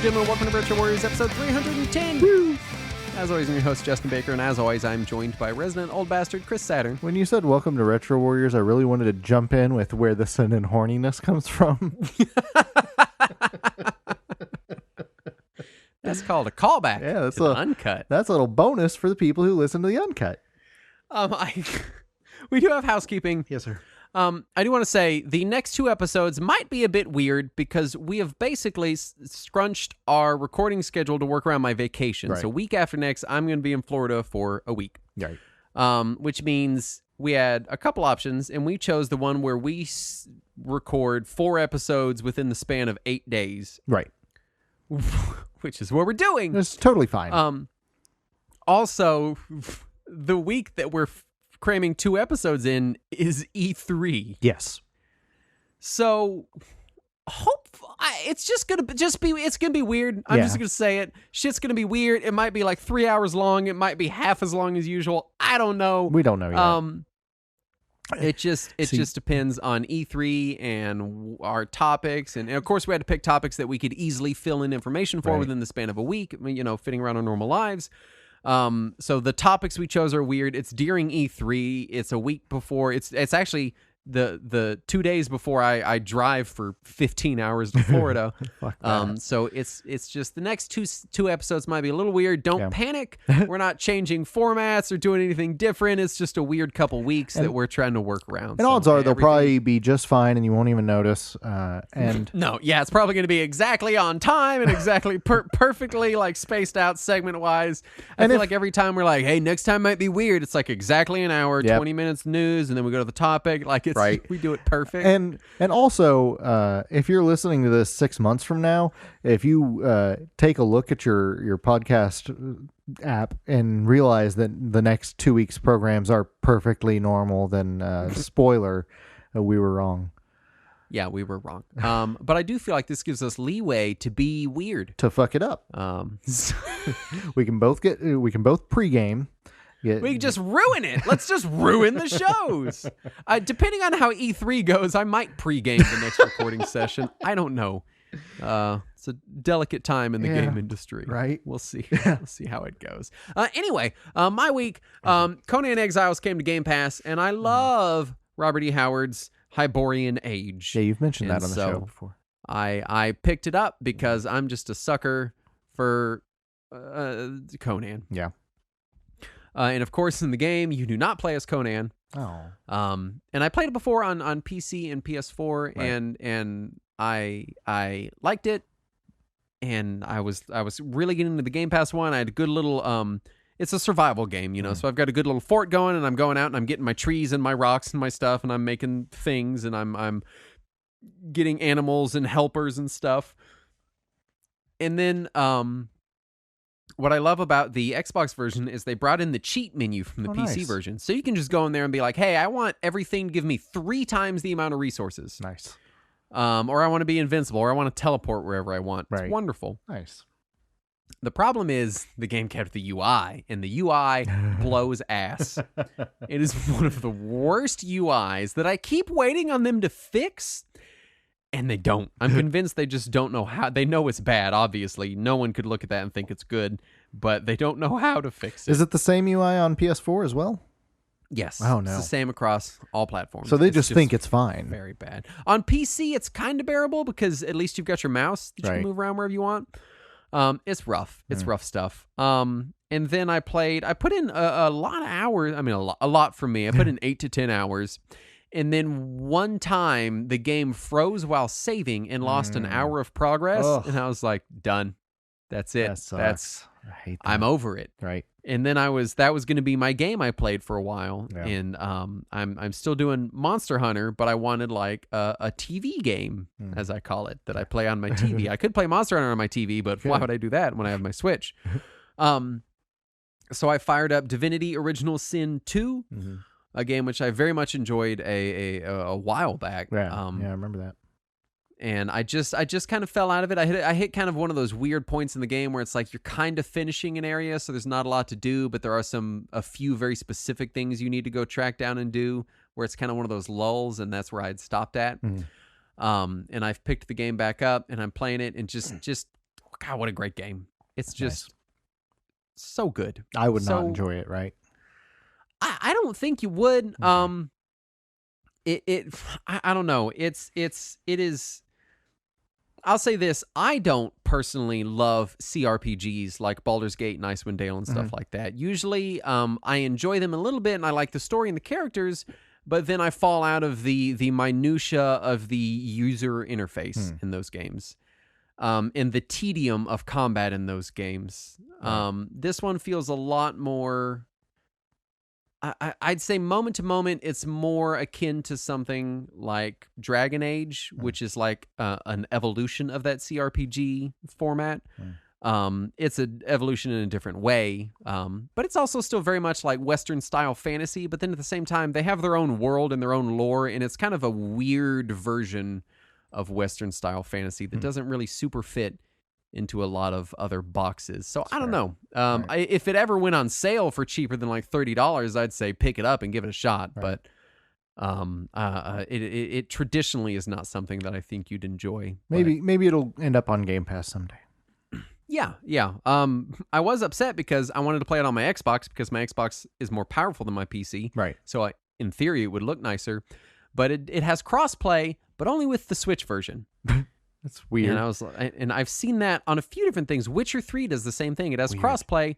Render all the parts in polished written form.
gentlemen, welcome to Retro Warriors episode 310. Woo! As always, I'm your host, Justin Baker, and as always, I'm joined by resident old bastard, Chris Saturn. When you said welcome to Retro Warriors, I really wanted to jump in with where the sin and horniness comes from. That's called a callback. Yeah, that's to the uncut. That's a little bonus for the people who listen to the uncut. We do have housekeeping. Yes, sir. I do want to say the next two episodes might be a bit weird because we have basically scrunched our recording schedule to work around my vacation. Right. So week after next, I'm going to be in Florida for a week. Right. Which means we had a couple options, and we chose the one where we record 4 episodes within the span of 8 days. Right. Which is what we're doing. It's totally fine. Also, the week that we're cramming 2 episodes in is E3. Yes. So it's just gonna be weird. I'm just gonna say it. Shit's gonna be weird. It might be like 3 hours long. It might be half as long as usual. I don't know. We don't know yet. It just depends on E3 and our topics, and of course we had to pick topics that we could easily fill in information for within the span of a week. Fitting around our normal lives. So the topics we chose are weird. It's during E3. It's a week before. It's actually the 2 days before I drive for 15 hours to Florida. Fuck that. So it's just the next two episodes might be a little weird. Don't panic. We're not changing formats or doing anything different. It's just a weird couple weeks that we're trying to work around. And odds are they'll probably be just fine and you won't even notice. And it's probably going to be exactly on time and exactly perfectly like spaced out segment wise. I feel like every time we're like, hey, next time might be weird. It's like exactly an hour, 20 minutes news, and then we go to the topic. Like it's we do it perfect. And also, if you're listening to this 6 months from now, if you take a look at your podcast app and realize that the next 2 weeks programs are perfectly normal, then spoiler, we were wrong. Yeah, we were wrong. But I do feel like this gives us leeway to be weird, to fuck it up. we can both pregame. We can just ruin it. Let's just ruin the shows. Depending on how E3 goes, I might pregame the next recording session. I don't know. It's a delicate time in the game industry. Right. We'll see. We'll see how it goes. Anyway, my week, Conan Exiles came to Game Pass, and I love Robert E. Howard's Hyborian Age. Yeah, you've mentioned that on the show before. I picked it up because I'm just a sucker for Conan. Yeah. And of course, in the game, you do not play as Conan. Oh. And I played it before on PC and PS4, and I liked it. And I was really getting into the Game Pass one. I had a good little it's a survival game, so I've got a good little fort going, and I'm going out and I'm getting my trees and my rocks and my stuff, and I'm making things, and I'm getting animals and helpers and stuff. And then what I love about the Xbox version is they brought in the cheat menu from the PC version. So you can just go in there and be like, hey, I want everything to give me 3 times the amount of resources. Nice. Or I want to be invincible, or I want to teleport wherever I want. It's wonderful. Nice. The problem is the game kept the UI, and the UI blows ass. It is one of the worst UIs that I keep waiting on them to fix. And they don't. I'm convinced they just don't know how. They know it's bad, obviously. No one could look at that and think it's good, but they don't know how to fix it. Is it the same UI on PS4 as well? Yes. Oh, no. It's the same across all platforms. So they just think it's fine. Very bad. On PC, it's kind of bearable because at least you've got your mouse that you can move around wherever you want. It's rough. It's rough stuff. And then I put in a lot of hours. I mean, a lot for me. I put in 8 to 10 hours. And then one time the game froze while saving and lost an hour of progress. Ugh. And I was like, done. That's it. I hate that. I'm over it. Right. And then that was going to be my game I played for a while. Yeah. And I'm still doing Monster Hunter, but I wanted like a TV game, as I call it, that I play on my TV. I could play Monster Hunter on my TV, but why would I do that when I have my Switch? So I fired up Divinity Original Sin 2. A game which I very much enjoyed a while back. Yeah, I remember that. And I just kind of fell out of it. I hit kind of one of those weird points in the game where it's like you're kind of finishing an area, so there's not a lot to do, but there are a few very specific things you need to go track down and do, where it's kind of one of those lulls, and that's where I'd stopped at. And I've picked the game back up, and I'm playing it, and just God, what a great game. It's just so good. I would not enjoy it, right? I don't think you would. Okay. I don't know. It is. I'll say this: I don't personally love CRPGs like Baldur's Gate and Icewind Dale and stuff like that. Usually, I enjoy them a little bit, and I like the story and the characters, but then I fall out of the minutia of the user interface in those games, and the tedium of combat in those games. This one feels a lot more. I'd say moment to moment, it's more akin to something like Dragon Age, which is like an evolution of that CRPG format. It's an evolution in a different way, but it's also still very much like Western style fantasy. But then at the same time, they have their own world and their own lore, and it's kind of a weird version of Western style fantasy that doesn't really super fit into a lot of other boxes. So I don't know. If it ever went on sale for cheaper than like $30, I'd say pick it up and give it a shot. Right. But it traditionally is not something that I think you'd enjoy. Maybe it'll end up on Game Pass someday. Yeah. I was upset because I wanted to play it on my Xbox because my Xbox is more powerful than my PC. Right. So in theory, it would look nicer. But it has crossplay, but only with the Switch version. That's weird. And I've seen that on a few different things. Witcher 3 does the same thing. It has crossplay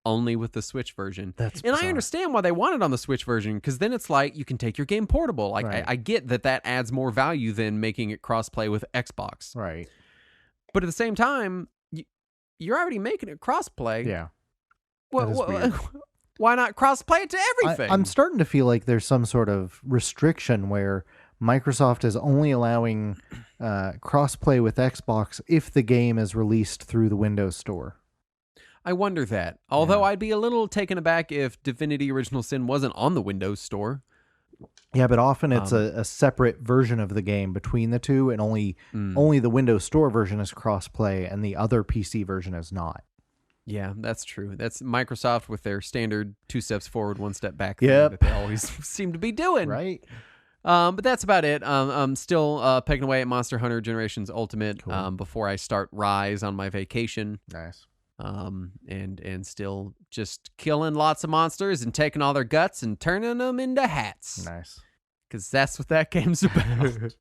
only with the Switch version. That's and bizarre. I understand why they want it on the Switch version, because then it's like you can take your game portable. Like I get that adds more value than making it crossplay with Xbox. Right. But at the same time, you're already making it crossplay. Yeah. Why not crossplay it to everything? I'm starting to feel like there's some sort of restriction where Microsoft is only allowing crossplay with Xbox if the game is released through the Windows Store. I wonder that. Although I'd be a little taken aback if Divinity Original Sin wasn't on the Windows Store. Yeah, but often it's a separate version of the game between the two, and only the Windows Store version is crossplay, and the other PC version is not. Yeah, that's true. That's Microsoft with their standard 2 steps forward, 1 step back thing that they always seem to be doing. Right. But that's about it. I'm still pecking away at Monster Hunter Generations Ultimate before I start Rise on my vacation. Nice. And still just killing lots of monsters and taking all their guts and turning them into hats. Nice. Because that's what that game's about.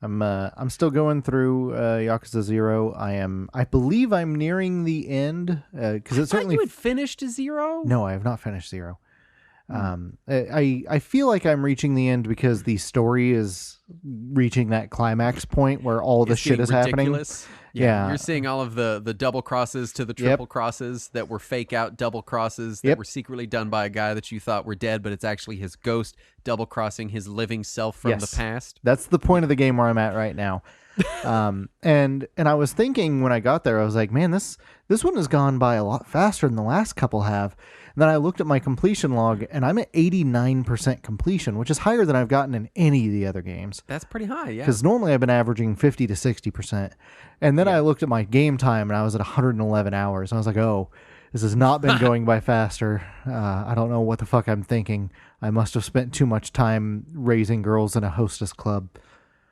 I'm still going through Yakuza 0. I believe I'm nearing the end because it certainly. You had finished 0? No, I have not finished 0. I feel like I'm reaching the end because the story is reaching that climax point where all the shit is ridiculous. Happening. Yeah. You're seeing all of the double crosses to the triple crosses that were fake out double crosses that were secretly done by a guy that you thought were dead, but it's actually his ghost double crossing his living self from the past. That's the point of the game where I'm at right now. And I was thinking when I got there, I was like, man, this one has gone by a lot faster than the last couple have. And then I looked at my completion log, and I'm at 89% completion, which is higher than I've gotten in any of the other games. That's pretty high, yeah. Because normally I've been averaging 50 to 60%. And then I looked at my game time, and I was at 111 hours. And I was like, oh, this has not been going by faster. I don't know what the fuck I'm thinking. I must have spent too much time raising girls in a hostess club.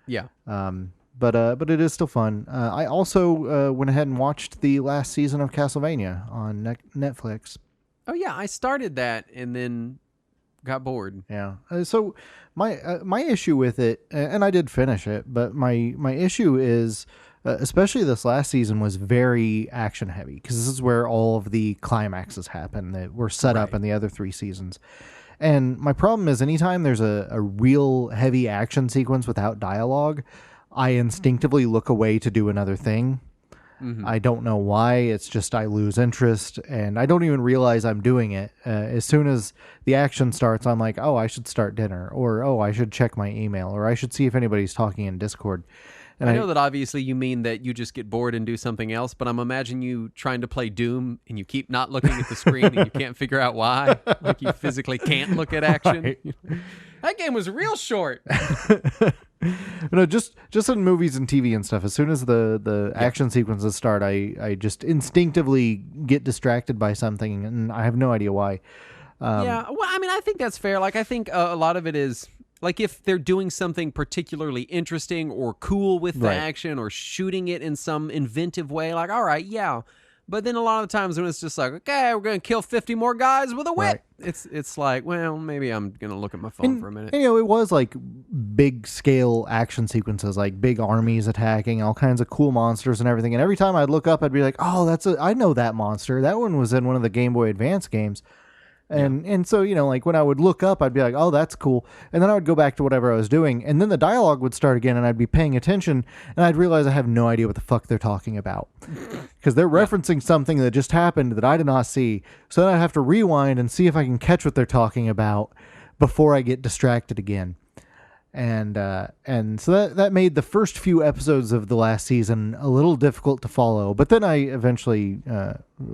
Yeah. But it is still fun. I also went ahead and watched the last season of Castlevania on Netflix. Oh yeah, I started that and then got bored. Yeah. So my issue with it, and I did finish it, but my issue is, especially this last season, was very action heavy because this is where all of the climaxes happen that were set up in the other 3 seasons. And my problem is anytime there's a real heavy action sequence without dialogue, I instinctively look away to do another thing. Mm-hmm. I don't know why. It's just I lose interest, and I don't even realize I'm doing it. As soon as the action starts, I'm like, oh, I should start dinner, or oh, I should check my email, or I should see if anybody's talking in Discord. And I know that obviously you mean that you just get bored and do something else, but I'm imagining you trying to play Doom, and you keep not looking at the screen, and you can't figure out why. Like you physically can't look at action. Right. That game was real short. No, just in movies and TV and stuff. As soon as the action sequences start, I just instinctively get distracted by something, and I have no idea why. Yeah, well, I mean, I think that's fair. Like, I think a lot of it is Like if they're doing something particularly interesting or cool with the Right. action or shooting it in some inventive way, like, all right, yeah. But then a lot of the times when it's just like, okay, we're going to kill 50 more guys with a whip. Right. It's like, well, maybe I'm going to look at my phone for a minute. And, you know, it was like big scale action sequences, like big armies attacking, all kinds of cool monsters and everything. And every time I'd look up, I'd be like, oh, I know that monster. That one was in one of the Game Boy Advance games. And so, you know, like when I would look up, I'd be like, oh, that's cool. And then I would go back to whatever I was doing. And then the dialogue would start again and I'd be paying attention and I'd realize I have no idea what the fuck they're talking about because they're referencing something that just happened that I did not see. So then I'd have to rewind and see if I can catch what they're talking about before I get distracted again. And so that made the first few episodes of the last season a little difficult to follow. But then I eventually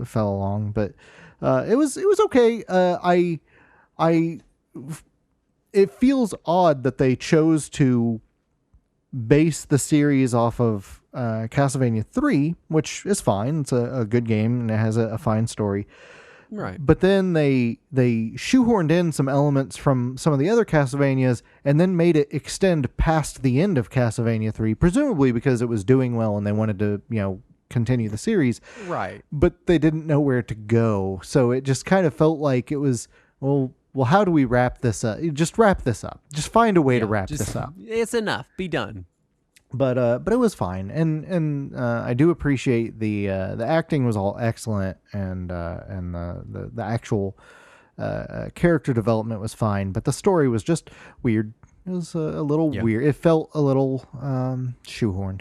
fell along. But it was okay. It feels odd that they chose to base the series off of Castlevania 3, which is fine. It's a good game and it has a fine story. Right. But then they shoehorned in some elements from some of the other Castlevanias and then made it extend past the end of Castlevania 3, presumably because it was doing well and they wanted to, you know, continue the series. Right. But they didn't know where to go. So it just kind of felt like it was, well, how do we wrap this up? Just wrap this up. Just find a way to wrap this up. It's enough. Be done. But it was fine, and I do appreciate the acting was all excellent, and the actual character development was fine, but the story was just weird. It was a little weird. It felt a little shoehorned.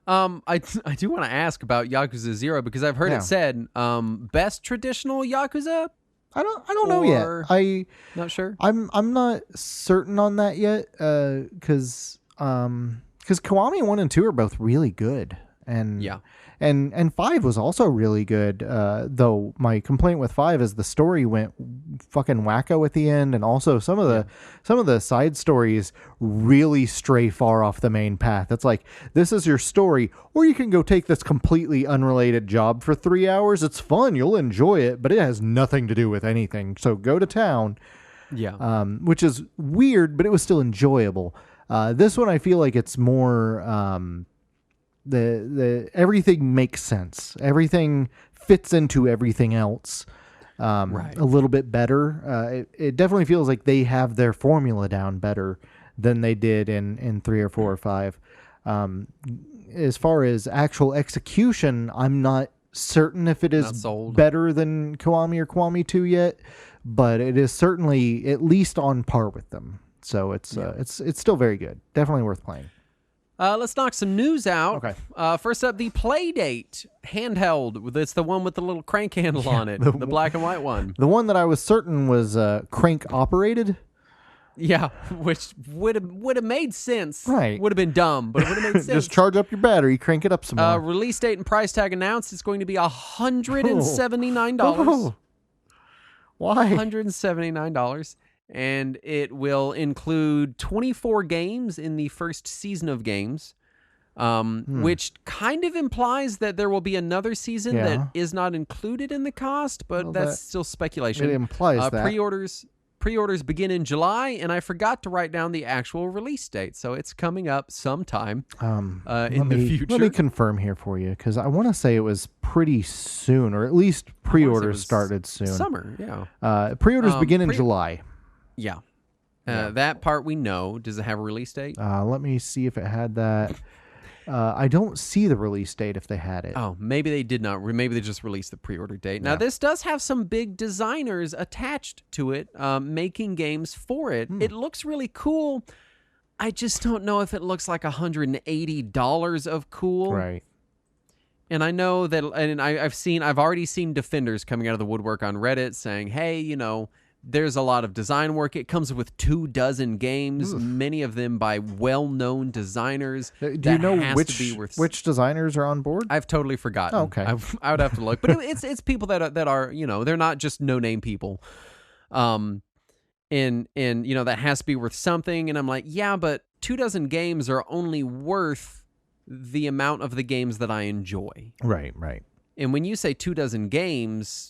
I do want to ask about Yakuza 0 because I've heard it said best traditional Yakuza. I don't know yet. Not sure. I'm not certain on that yet because Kiwami 1 and 2 are both really good, and and 5 was also really good. Though my complaint with 5 is the story went fucking wacko at the end, and also some of the side stories really stray far off the main path. It's like, this is your story, or you can go take this completely unrelated job for 3 hours. It's fun, you'll enjoy it, but it has nothing to do with anything. So go to town. Yeah. Which is weird, but it was still enjoyable. This one, I feel like it's more the everything makes sense. Everything fits into everything else a little bit better. It definitely feels like they have their formula down better than they did in 3 or 4 or 5. As far as actual execution, I'm not certain if it is better than Kiwami or Kiwami 2 yet, but it is certainly at least on par with them. So it's still very good. Definitely worth playing. Let's knock some news out. Okay. First up, the Playdate handheld. It's the one with the little crank handle on it, the black and white one. The one that I was certain was crank operated. Yeah, which would have made sense. Right. Would have been dumb, but it would have made sense. Just charge up your battery, crank it up some more. Release date and price tag announced. It's going to be $179. Oh. Why? $179. And it will include 24 games in the first season of games, which kind of implies that there will be another season that is not included in the cost, but that's still speculation. It implies that. Pre-orders begin in July, and I forgot to write down the actual release date, so it's coming up sometime in the future. Let me confirm here for you, because I want to say it was pretty soon, or at least pre-orders started soon. Summer, yeah. Pre-orders begin in July. Yeah. That part we know. Does it have a release date? Let me see if it had that. I don't see the release date if they had it. Oh, maybe they did not. Maybe they just released the pre-order date. Now, this does have some big designers attached to it, making games for it. It looks really cool. I just don't know if it looks like $180 of cool. Right. And I know that, and I've already seen defenders coming out of the woodwork on Reddit saying, hey, you know, there's a lot of design work. It comes with 24 games, many of them by well-known designers. Do you know which designers are on board? I've totally forgotten. Oh, okay. I would have to look, but it's people that are you know, they're not just no-name people. And you know, that has to be worth something. And I'm like, yeah, but 24 games are only worth the amount of the games that I enjoy. Right. And when you say 24 games,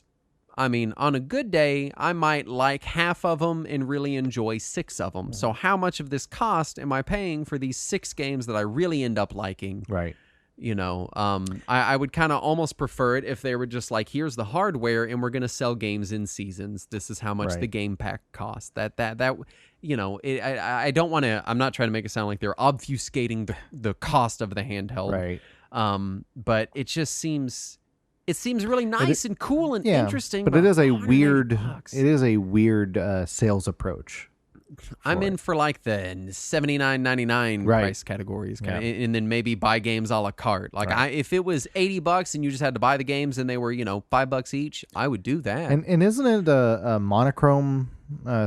I mean, on a good day, I might like half of them and really enjoy 6 of them. So how much of this cost am I paying for these 6 games that I really end up liking? Right. You know, I would kind of almost prefer it if they were just like, here's the hardware and we're going to sell games in seasons. This is how much the game pack costs. That you know, I don't want to, I'm not trying to make it sound like they're obfuscating the cost of the handheld. Right. But it just seems, it seems really nice and cool and interesting. But it is a $180. weird sales approach. I'm in for like the $79.99 price categories, and then maybe buy games a la carte. Like if it was $80 and you just had to buy the games and they were $5 each, I would do that. And isn't it a monochrome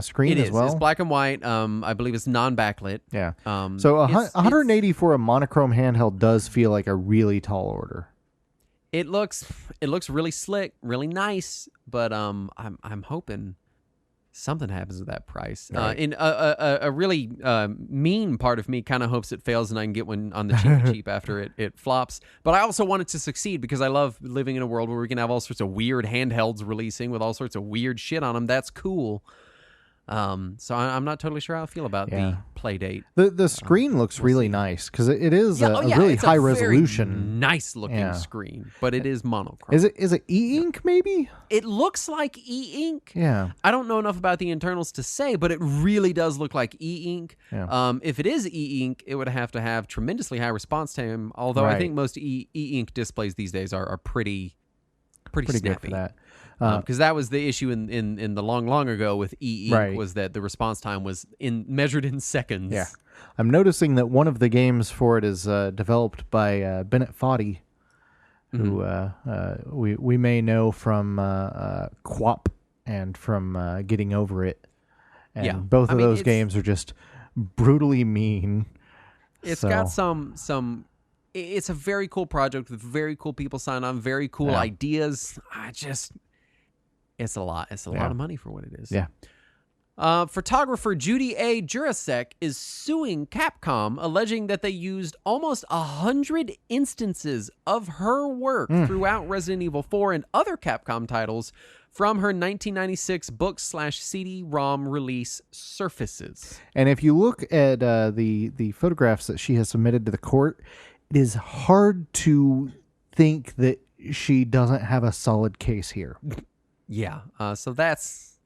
screen as well? It's black and white. I believe it's non-backlit. Yeah. So 180 for a monochrome handheld does feel like a really tall order. It looks really slick, really nice, but I'm hoping something happens with that price. Right. In a really mean part of me kind of hopes it fails and I can get one on the cheap after it flops. But I also want it to succeed because I love living in a world where we can have all sorts of weird handhelds releasing with all sorts of weird shit on them. That's cool. So I'm not totally sure how I feel about the play date. The screen looks really nice because it is a really high resolution, nice looking screen, but it is monochrome. Is it e-ink maybe? It looks like e-ink. Yeah. I don't know enough about the internals to say, but it really does look like e-ink. Yeah. If it is e-ink, it would have to have tremendously high response time. Although I think most e-ink displays these days are pretty snappy. Good for that. Because that was the issue in the long ago with e-ink was that the response time was measured in seconds. Yeah, I'm noticing that one of the games for it is developed by Bennett Foddy, who we may know from QWOP and from Getting Over It. And both of those games are just brutally mean. It's got some. It's a very cool project with very cool people signed on, very cool ideas. It's a lot. It's a lot of money for what it is. Yeah. Photographer Judy A. Jurasek is suing Capcom, alleging that they used almost 100 instances of her work throughout Resident Evil 4 and other Capcom titles from her 1996 book/CD-ROM release Surfaces. And if you look at the photographs that she has submitted to the court, it is hard to think that she doesn't have a solid case here. Yeah, so that's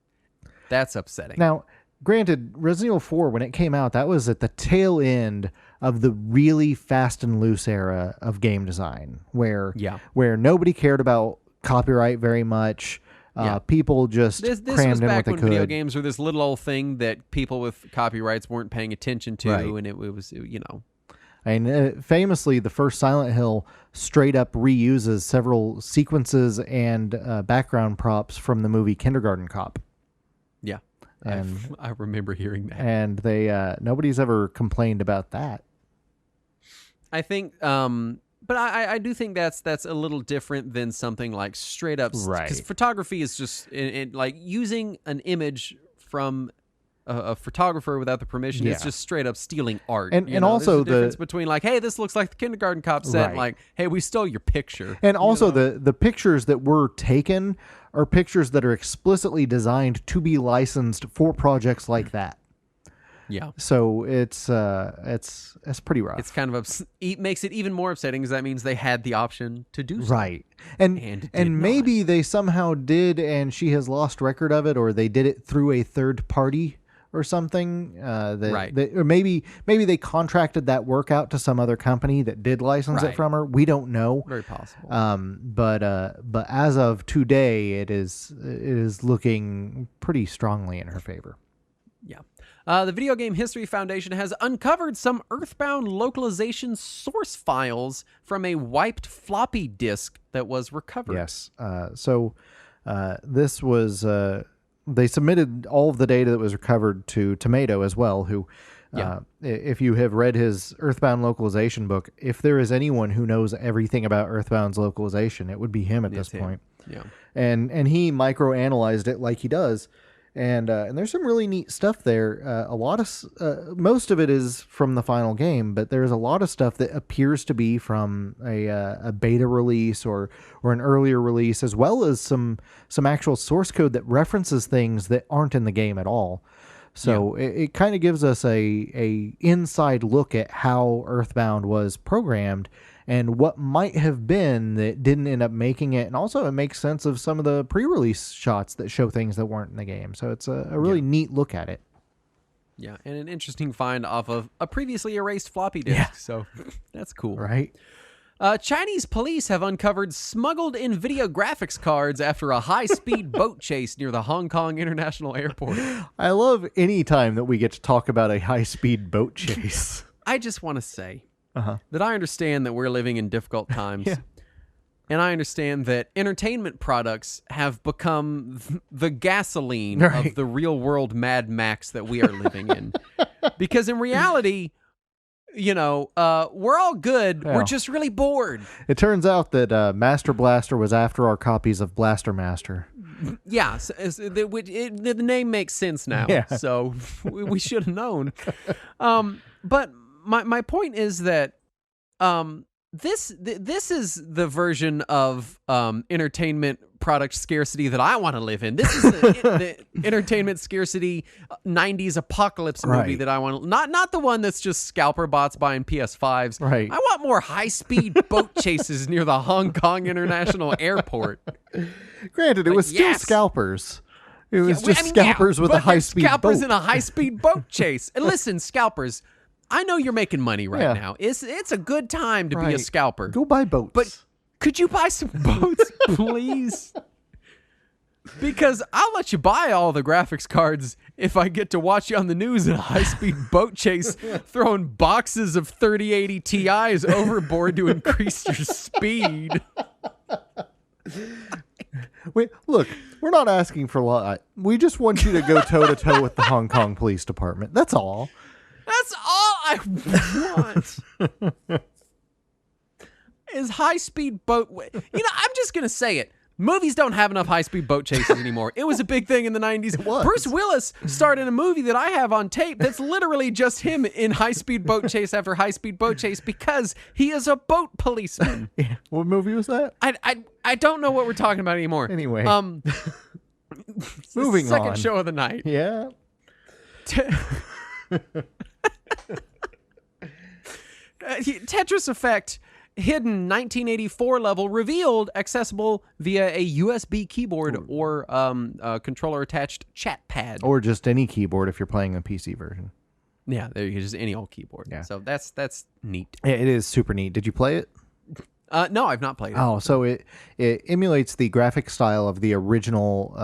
upsetting. Now, granted, Resident Evil 4, when it came out, that was at the tail end of the really fast and loose era of game design, where nobody cared about copyright very much. People just this crammed was in back what they when could. video games were this little old thing that people with copyrights weren't paying attention to, and it was. And famously, the first Silent Hill straight up reuses several sequences and background props from the movie Kindergarten Cop. Yeah, and I remember hearing that. And they nobody's ever complained about that. I think, but I do think that's a little different than something like straight up, because photography is just like using an image from a photographer without the permission. It's just straight up stealing art. And also there's a difference between like, hey, this looks like the Kindergarten Cop set, and like, hey, we stole your picture. And also the pictures that were taken are pictures that are explicitly designed to be licensed for projects like that. Yeah. So it's pretty rough. It's kind of makes it even more upsetting because that means they had the option to do so. Right. And maybe they somehow did, and she has lost record of it, or they did it through a third party or something. Or maybe they contracted that work out to some other company that did license it from her. We don't know. Very possible. But as of today, it is looking pretty strongly in her favor. Yeah. The Video Game History Foundation has uncovered some Earthbound localization source files from a wiped floppy disk that was recovered. Yes. So this was... they submitted all of the data that was recovered to Tomato as well, who, if you have read his Earthbound localization book, if there is anyone who knows everything about Earthbound's localization, it would be him at this point. Yeah. And he microanalyzed it like he does And there's some really neat stuff there. Most of it is from the final game, but there's a lot of stuff that appears to be from a beta release or an earlier release, as well as some actual source code that references things that aren't in the game at all. So it kind of gives us a inside look at how Earthbound was programmed and what might have been that didn't end up making it. And also it makes sense of some of the pre-release shots that show things that weren't in the game. So it's a really neat look at it. Yeah, and an interesting find off of a previously erased floppy disk. Yeah. So that's cool. Right. Chinese police have uncovered smuggled NVIDIA graphics cards after a high-speed boat chase near the Hong Kong International Airport. I love any time that we get to talk about a high-speed boat chase. I just want to say that I understand that we're living in difficult times. Yeah. And I understand that entertainment products have become the gasoline of the real-world Mad Max that we are living in. Because in reality, we're all good. Yeah. We're just really bored. It turns out that Master Blaster was after our copies of Blaster Master. Yeah, the name makes sense now. Yeah. So we should have known. But my point is that this is the version of entertainment product scarcity that I want to live in. This is the entertainment scarcity 90s apocalypse movie that I want to, not the one that's just scalper bots buying PS5s. Right. I want more high-speed boat chases near the Hong Kong International Airport. Granted, it was still scalpers. It was scalpers with a high-speed boat. Scalpers in a high-speed boat chase. And listen, scalpers, I know you're making money right now. It's a good time to be a scalper. Go buy boats. But could you buy some boats, please? Because I'll let you buy all the graphics cards if I get to watch you on the news in a high-speed boat chase, throwing boxes of 3080 Ti's overboard to increase your speed. Wait, look, we're not asking for a lot. We just want you to go toe-to-toe with the Hong Kong Police Department. That's all. That's all I want. Is high-speed boat... I'm just going to say it. Movies don't have enough high-speed boat chases anymore. It was a big thing in the 90s. It was. Bruce Willis starred in a movie that I have on tape that's literally just him in high-speed boat chase after high-speed boat chase because he is a boat policeman. Yeah. What movie was that? I don't know what we're talking about anymore. Anyway. Moving on. Second show of the night. Yeah. Tetris Effect hidden 1984 level revealed, accessible via a USB keyboard or controller attached chat pad, or just any keyboard if you're playing a PC version. Yeah, there you go, just any old keyboard. Yeah, so that's neat. Yeah, it is super neat. Did you play it? No, I've not played it. Oh, so it emulates the graphic style of the original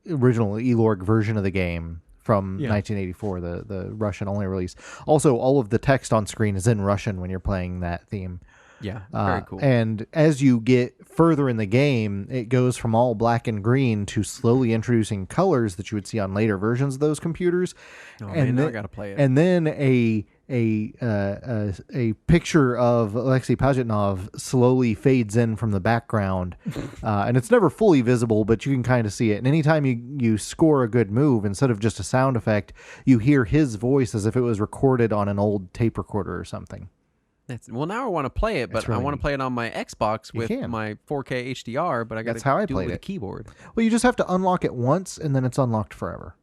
Elorg version of the game from 1984, the Russian-only release. Also, all of the text on screen is in Russian when you're playing that theme. Yeah, very cool. And as you get further in the game, it goes from all black and green to slowly introducing colors that you would see on later versions of those computers. Oh, man, now I gotta play it. And then a picture of Alexei Pajitnov slowly fades in from the background, and it's never fully visible, but you can kind of see it. And anytime you score a good move, instead of just a sound effect, you hear his voice as if it was recorded on an old tape recorder or something. Well, now I want to play it, but really I want to play it on my Xbox with my 4K HDR, but I got to do it with a keyboard. Well, you just have to unlock it once, and then it's unlocked forever.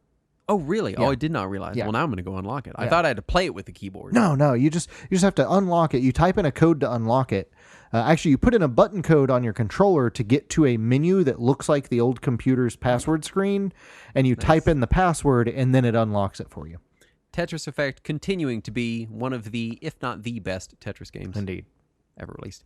Oh, really? Yeah. Oh, I did not realize. Yeah. Well, now I'm going to go unlock it. I thought I had to play it with the keyboard. No. You just have to unlock it. You type in a code to unlock it. Actually, you put in a button code on your controller to get to a menu that looks like the old computer's password screen, and you type in the password, and then it unlocks it for you. Tetris Effect continuing to be one of the, if not the best Tetris games. Indeed. Ever released.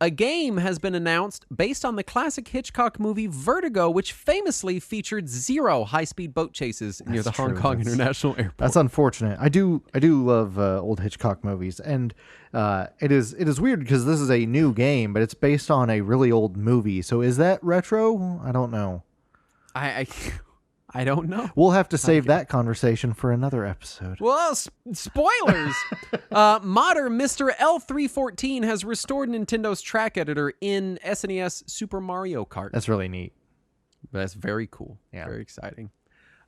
A game has been announced based on the classic Hitchcock movie Vertigo, which famously featured 0 high-speed boat chases near the Hong Kong International Airport. That's unfortunate. I do love old Hitchcock movies, and it is weird because this is a new game, but it's based on a really old movie. So is that retro? I don't know. I don't know. We'll have to save that conversation for another episode. Well, spoilers. Modder Mr. L314 has restored Nintendo's track editor in SNES Super Mario Kart. That's really neat. That's very cool. Yeah. Very exciting.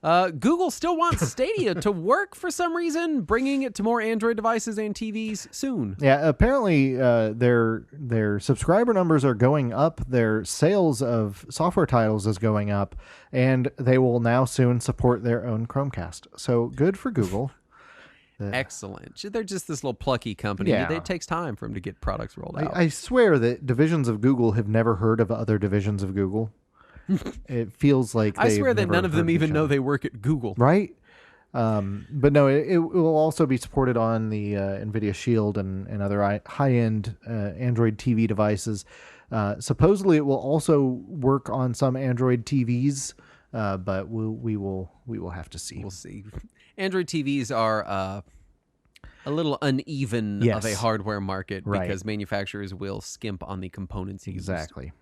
Google still wants Stadia to work for some reason, bringing it to more Android devices and TVs soon. Yeah, apparently their subscriber numbers are going up, their sales of software titles is going up, and they will now soon support their own Chromecast. So good for Google. Excellent. They're just this little plucky company. Yeah. It takes time for them to get products rolled out. I swear that divisions of Google have never heard of other divisions of Google. It feels like I swear that none of them even know they work at Google. Right? But no, it will also be supported on the NVIDIA Shield and other high-end Android TV devices. Supposedly, it will also work on some Android TVs, but we will have to see. We'll see. Android TVs are a little uneven of a hardware market because manufacturers will skimp on the components used. Exactly.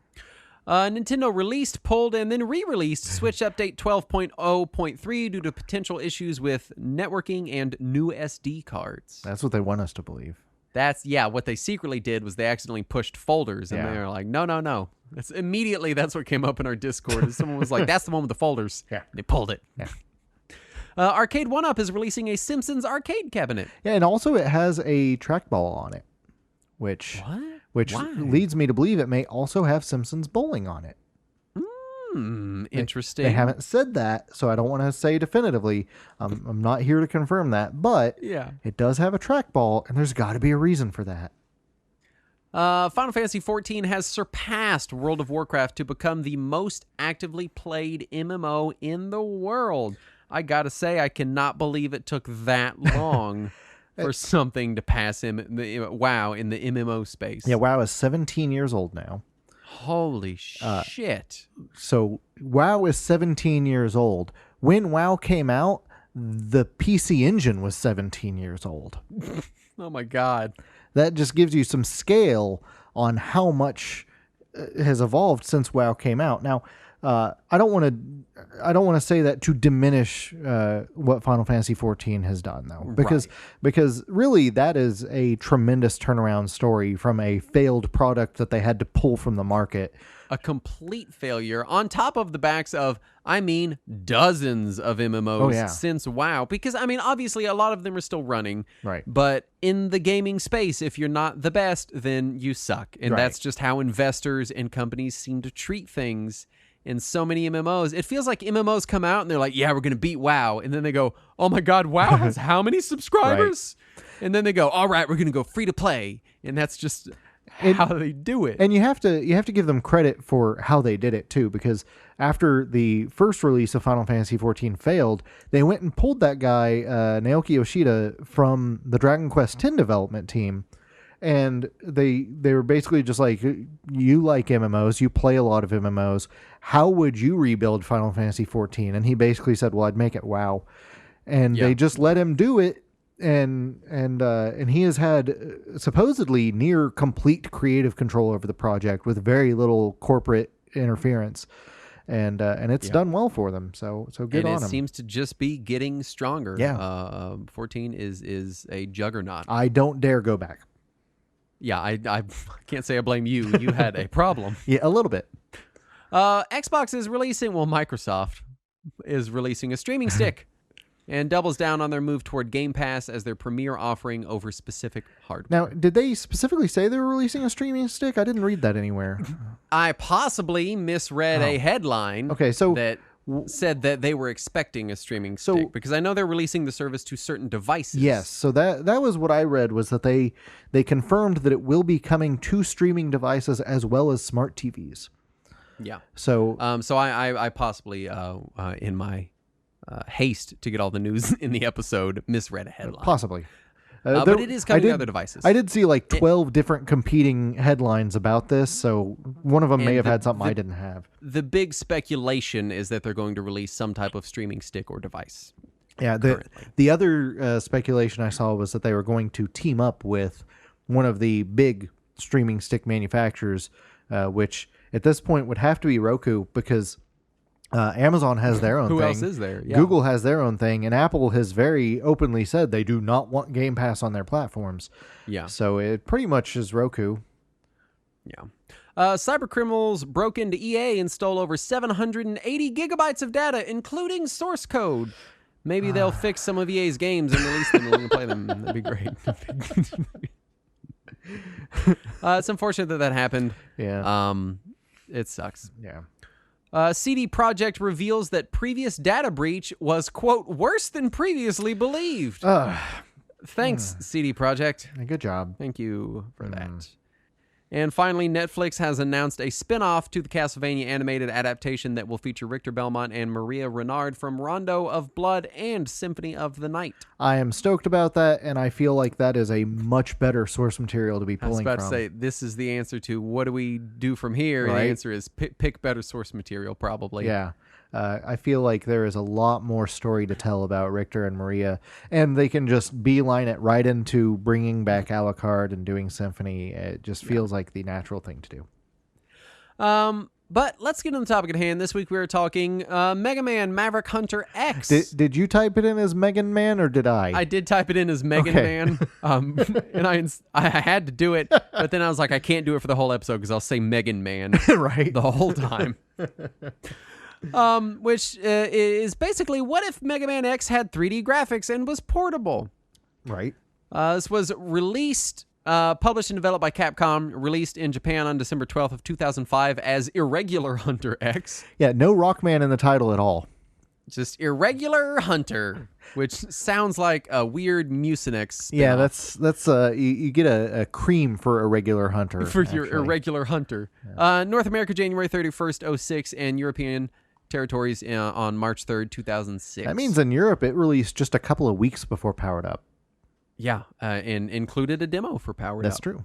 Nintendo released, pulled, and then re-released Switch Update 12.0.3 due to potential issues with networking and new SD cards. That's what they want us to believe. What they secretly did was they accidentally pushed folders, and they were like, no. That's what came up in our Discord. Someone was like, that's the one with the folders. Yeah. They pulled it. Yeah. Arcade 1UP is releasing a Simpsons arcade cabinet. Yeah, and also it has a trackball on it, which Why? leads me to believe it may also have Simpsons bowling on it. Interesting. They haven't said that, so I don't want to say definitively. I'm not here to confirm that, but it does have a trackball, and there's got to be a reason for that. Final Fantasy XIV has surpassed World of Warcraft to become the most actively played MMO in the world. I gotta say, I cannot believe it took that long for something to pass WoW in the MMO space. Yeah, WoW is 17 years old now. Holy shit. So WoW is 17 years old. When WoW came out, the PC Engine was 17 years old. Oh my God. That just gives you some scale on how much has evolved since WoW came out. Now, I don't want to say that to diminish what Final Fantasy XIV has done, though, because really that is a tremendous turnaround story from a failed product that they had to pull from the market. A complete failure on top of the backs of, dozens of MMOs since WoW. Because, obviously a lot of them are still running. Right. But in the gaming space, if you're not the best, then you suck. And that's just how investors and companies seem to treat things in so many MMOs. It feels like MMOs come out and they're like, yeah, we're going to beat WoW. And then they go, oh my God, WoW has how many subscribers? And then they go, all right, we're going to go free to play. And that's just how they do it. And you have to give them credit for how they did it too, because after the first release of Final Fantasy XIV failed, they went and pulled that guy, Naoki Yoshida, from the Dragon Quest X development team. And they were basically just like, you like MMOs, you play a lot of MMOs. How would you rebuild Final Fantasy XIV? And he basically said, well, I'd make it WoW. And they just let him do it. And he has had supposedly near complete creative control over the project with very little corporate interference. And it's done well for them. So good on him. And it seems to just be getting stronger. Yeah. 14 is a juggernaut. I don't dare go back. Yeah, I can't say I blame you. You had a problem. Yeah, a little bit. Xbox is releasing, Microsoft is releasing a streaming stick and doubles down on their move toward Game Pass as their premier offering over specific hardware. Now, did they specifically say they were releasing a streaming stick? I didn't read that anywhere. I possibly misread a headline that said that they were expecting a streaming stick, because I know they're releasing the service to certain devices. Yes, so that was what I read, was that they confirmed that it will be coming to streaming devices as well as smart TVs. Yeah. So I possibly in my haste to get all the news in the episode misread a headline. Possibly. But it is coming to other devices. I did see like 12 different competing headlines about this, so one of them may have had something I didn't have. The big speculation is that they're going to release some type of streaming stick or device. Yeah, the other speculation I saw was that they were going to team up with one of the big streaming stick manufacturers, which at this point would have to be Roku, because Amazon has their own thing. Who else is there? Yeah. Google has their own thing, and Apple has very openly said they do not want Game Pass on their platforms. Yeah. So it pretty much is Roku. Yeah. Cyber criminals broke into EA and stole over 780 gigabytes of data, including source code. Maybe they'll fix some of EA's games and release them and we can play them. That'd be great. It's unfortunate that happened. Yeah. It sucks. Yeah. CD Projekt reveals that previous data breach was, quote, worse than previously believed. Thanks, CD Projekt. Good job. Thank you for that. And finally, Netflix has announced a spin-off to the Castlevania animated adaptation that will feature Richter Belmont and Maria Renard from Rondo of Blood and Symphony of the Night. I am stoked about that, and I feel like that is a much better source material to be pulling from. I was about to say, this is the answer to what do we do from here? Right. The answer is pick better source material, probably. Yeah. I feel like there is a lot more story to tell about Richter and Maria, and they can just beeline it right into bringing back Alucard and doing Symphony. It just feels like the natural thing to do. But let's get on the topic at hand. This week we were talking Mega Man Maverick Hunter X. Did you type it in as Megan Man, or did I? I did type it in as Megan Man, and I had to do it, but then I was like, I can't do it for the whole episode because I'll say Megan Man right the whole time. Which is basically, what if Mega Man X had 3D graphics and was portable? Right. This was released, published and developed by Capcom, released in Japan on December 12th of 2005 as Irregular Hunter X. Yeah, no Rockman in the title at all. Just Irregular Hunter, which sounds like a weird Mucinex spin-off. Yeah, that's you get a cream for Irregular Hunter. For your Irregular Hunter. Yeah. North America, January 31st, 06, and European territories on March 3rd, 2006. That means in Europe it released just a couple of weeks before Powered Up. Yeah, and included a demo for Powered Up. That's true.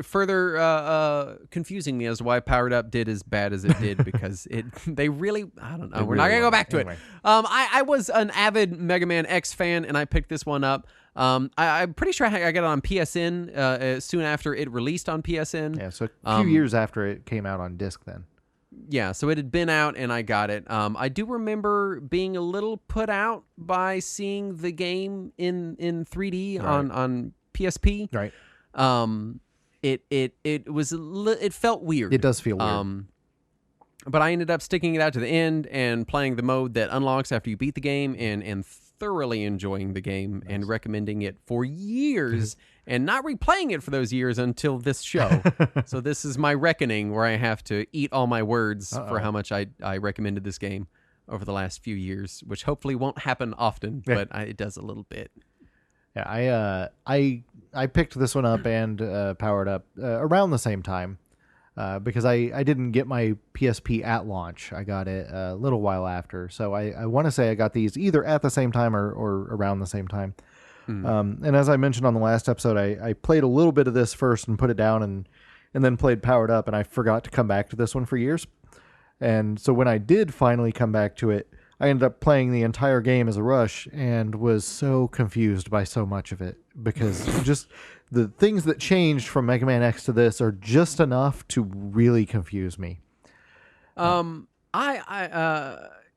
Further confusing me as to why Powered Up did as bad as it did, because they really, I don't know. We're not going to go back to it. I was an avid Mega Man X fan, and I picked this one up. I'm pretty sure I got it on PSN soon after it released on PSN. Yeah, so a few years after it came out on disc then. Yeah, so it had been out, and I got it. I do remember being a little put out by seeing the game in 3D on PSP. Right. It felt weird. It does feel weird. But I ended up sticking it out to the end and playing the mode that unlocks after you beat the game, and thoroughly enjoying the game and recommending it for years and not replaying it for those years until this show. So this is my reckoning where I have to eat all my words for how much I recommended this game over the last few years, which hopefully won't happen often, but it does a little bit. Yeah, I picked this one up and Powered Up around the same time because I didn't get my PSP at launch. I got it a little while after. So I want to say I got these either at the same time or around the same time. And as I mentioned on the last episode, I played a little bit of this first and put it down and then played Powered Up, and I forgot to come back to this one for years. And so when I did finally come back to it, I ended up playing the entire game as a rush and was so confused by so much of it, because just the things that changed from Mega Man X to this are just enough to really confuse me.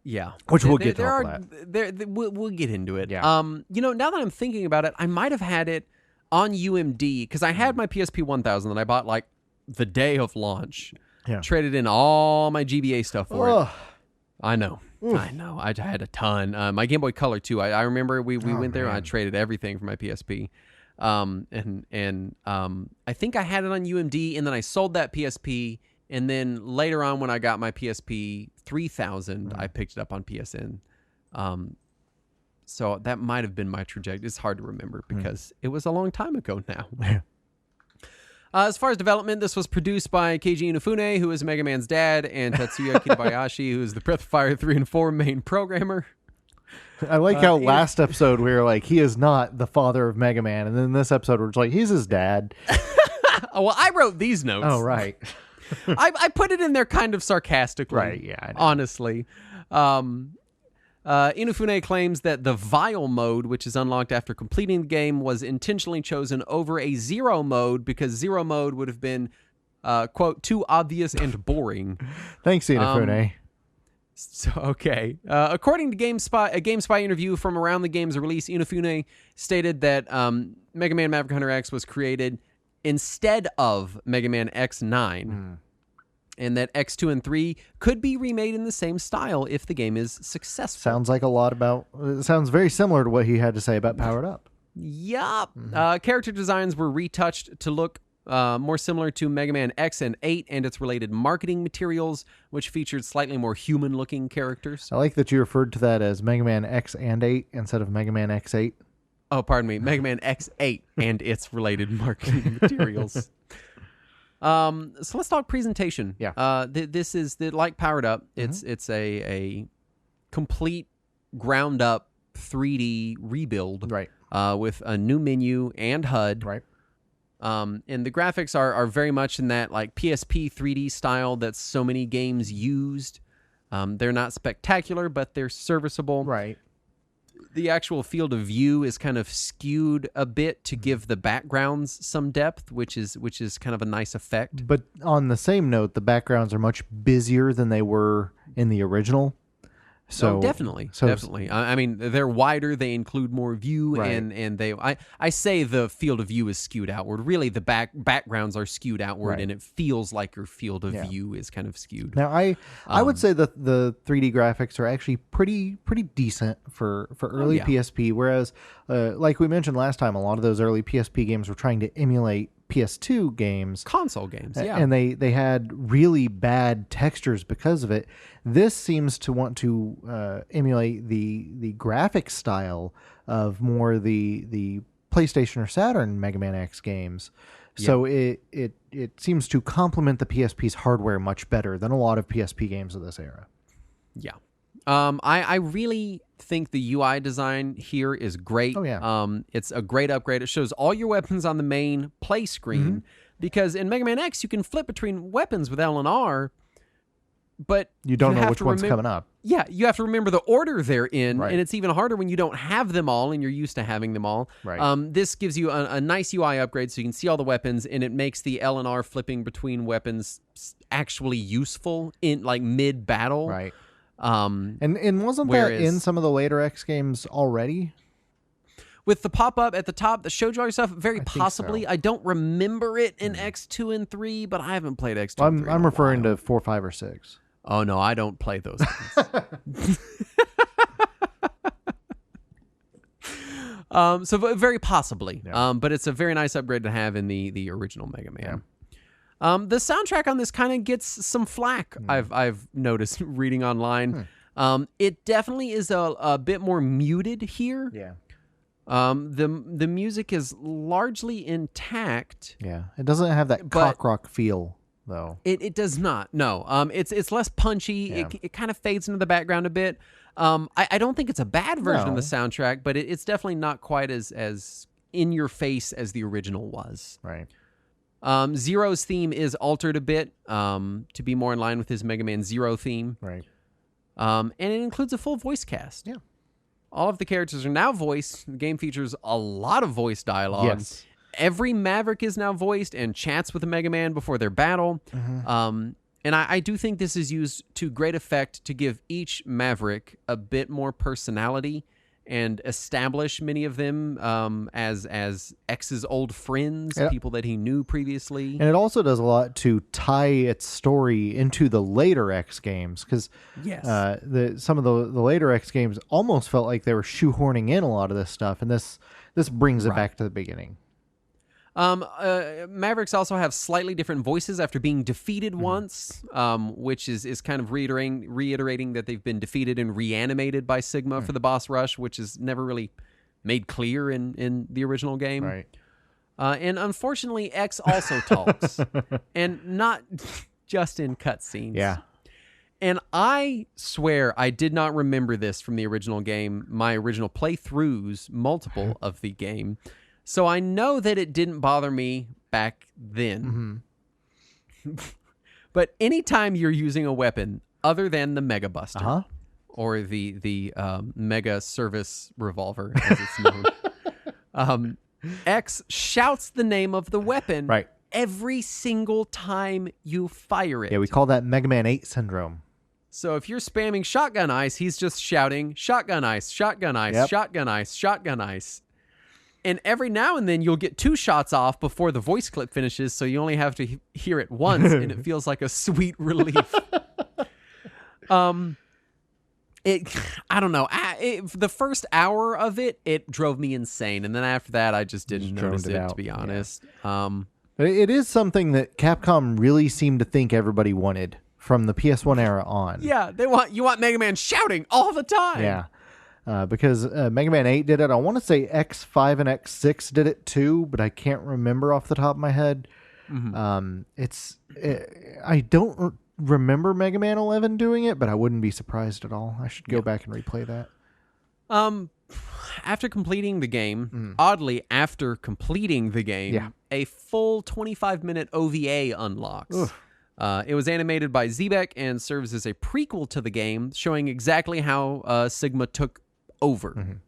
Yeah. Which we'll get to that. We'll get into it. Yeah. Now that I'm thinking about it, I might have had it on UMD, because I had my PSP 1000 that I bought like the day of launch. Yeah. Traded in all my GBA stuff for it. I know. Oof. I know. I had a ton. My Game Boy Color too. I remember we went there and I traded everything for my PSP. I think I had it on UMD, and then I sold that PSP, and then later on when I got my PSP 3000, I picked it up on PSN. So that might have been my trajectory. It's hard to remember because it was a long time ago now. Yeah. As far as development, this was produced by Keiji Inafune, who is Mega Man's dad, and Tatsuya Kitabayashi, who is the Breath of Fire 3 and 4 main programmer. I like how last episode we were like, he is not the father of Mega Man, and then this episode we're just like, he's his dad. Well, I wrote these notes. Oh, right. I put it in there kind of sarcastically. Right, yeah. I know. Honestly. Inafune claims that the Vile mode, which is unlocked after completing the game, was intentionally chosen over a Zero mode because Zero mode would have been, quote, too obvious and boring. Thanks, Inafune. Okay. According to GameSpy, a GameSpy interview from around the game's release, Inafune stated that Mega Man Maverick Hunter X was created instead of Mega Man X9. And that X2 and 3 could be remade in the same style if the game is successful. Sounds very similar to what he had to say about Powered Up. Yup. Character designs were retouched to look more similar to Mega Man X and 8 and its related marketing materials, which featured slightly more human-looking characters. I like that you referred to that as Mega Man X and 8 instead of Mega Man X8. Oh, pardon me. Mega Man X8 and its related marketing materials. So let's talk presentation. Yeah. This is like Powered Up. It's a complete ground up 3D rebuild. Right. With a new menu and HUD. Right. And the graphics are very much in that like PSP 3D style that so many games used. They're not spectacular, but they're serviceable. Right. The actual field of view is kind of skewed a bit to give the backgrounds some depth, which is kind of a nice effect. But on the same note, the backgrounds are much busier than they were in the original. So definitely. I mean, they're wider. They include more view, Right. and they. I say the field of view is skewed outward. Really, the backgrounds are skewed outward, Right. and it feels like your field of Yeah. view is kind of skewed. Now, I would say that the 3D graphics are actually pretty decent for early yeah. PSP. Whereas, like we mentioned last time, a lot of those early PSP games were trying to emulate PS2 games. Console games, yeah. And they had really bad textures because of it. This seems to want to emulate the graphic style of more the PlayStation or Saturn Mega Man X games. So it seems to complement the PSP's hardware much better than a lot of PSP games of this era. Yeah. I really think the UI design here is great. Oh, yeah. It's a great upgrade. It shows all your weapons on the main play screen because in Mega Man X you can flip between weapons with L and R, but You don't know have which to one's coming up. Yeah, you have to remember the order they're in, Right. and it's even harder when you don't have them all and you're used to having them all. Right. This gives you a nice UI upgrade so you can see all the weapons, and it makes the L and R flipping between weapons actually useful in like mid-battle. Right. And wasn't that in some of the later X games already? with the pop-up at the top, the show drawer stuff, very think possibly. so. I don't remember it in X2 and 3, but I haven't played X2 and 3 I'm in a referring while. to 4, 5, or 6. Oh, no, I don't play those things. So very possibly. Yeah. But it's a very nice upgrade to have in the original Mega Man. The soundtrack on this kind of gets some flack, I've noticed reading online. It definitely is a bit more muted here. Yeah. The music is largely intact. Yeah. It doesn't have that cock rock feel, though. It does not. No. It's less punchy. Yeah. It kind of fades into the background a bit. I don't think it's a bad version of the No. soundtrack, but it's definitely not quite as in your face as the original was. Right. Zero's theme is altered a bit to be more in line with his Mega Man Zero theme. Right. And it includes a full voice cast. Yeah. All of the characters are now voiced. The game features a lot of voice dialogue. Yes. Every Maverick is now voiced and chats with a Mega Man before their battle. And I do think this is used to great effect to give each Maverick a bit more personality and establish many of them as X's old friends, Yeah. people that he knew previously. And it also does a lot to tie its story into the later X games, because Yes. some of the later X games almost felt like they were shoehorning in a lot of this stuff, and this brings it back to the beginning. Mavericks also have slightly different voices after being defeated once, which is kind of reiterating that they've been defeated and reanimated by Sigma for the boss rush, which is never really made clear in the original game. Right. And unfortunately, X also talks, and not just in cutscenes. Yeah. And I swear I did not remember this from the original game, my original playthroughs, multiple of the game. So I know that it didn't bother me back then. But anytime you're using a weapon other than the Mega Buster or the Mega Service Revolver, as it's known, X shouts the name of the weapon Right. every single time you fire it. Yeah, we call that Mega Man 8 syndrome. So if you're spamming shotgun ice, he's just shouting shotgun ice, shotgun ice, Yep. shotgun ice, shotgun ice. And every now and then you'll get 2 shots off before the voice clip finishes, so you only have to hear it once, and it feels like a sweet relief. I don't know. The first hour of it drove me insane, and then after that, I just didn't notice it, to be honest. Yeah. It is something that Capcom really seemed to think everybody wanted from the PS1 era on. Yeah, you want Mega Man shouting all the time. Yeah. Because Mega Man 8 did it. I want to say X5 and X6 did it too, but I can't remember off the top of my head. Mm-hmm. I don't remember Mega Man 11 doing it, but I wouldn't be surprised at all. I should go back and replay that. After completing the game, oddly, a full 25-minute OVA unlocks. It was animated by Zebek and serves as a prequel to the game, showing exactly how Sigma took over,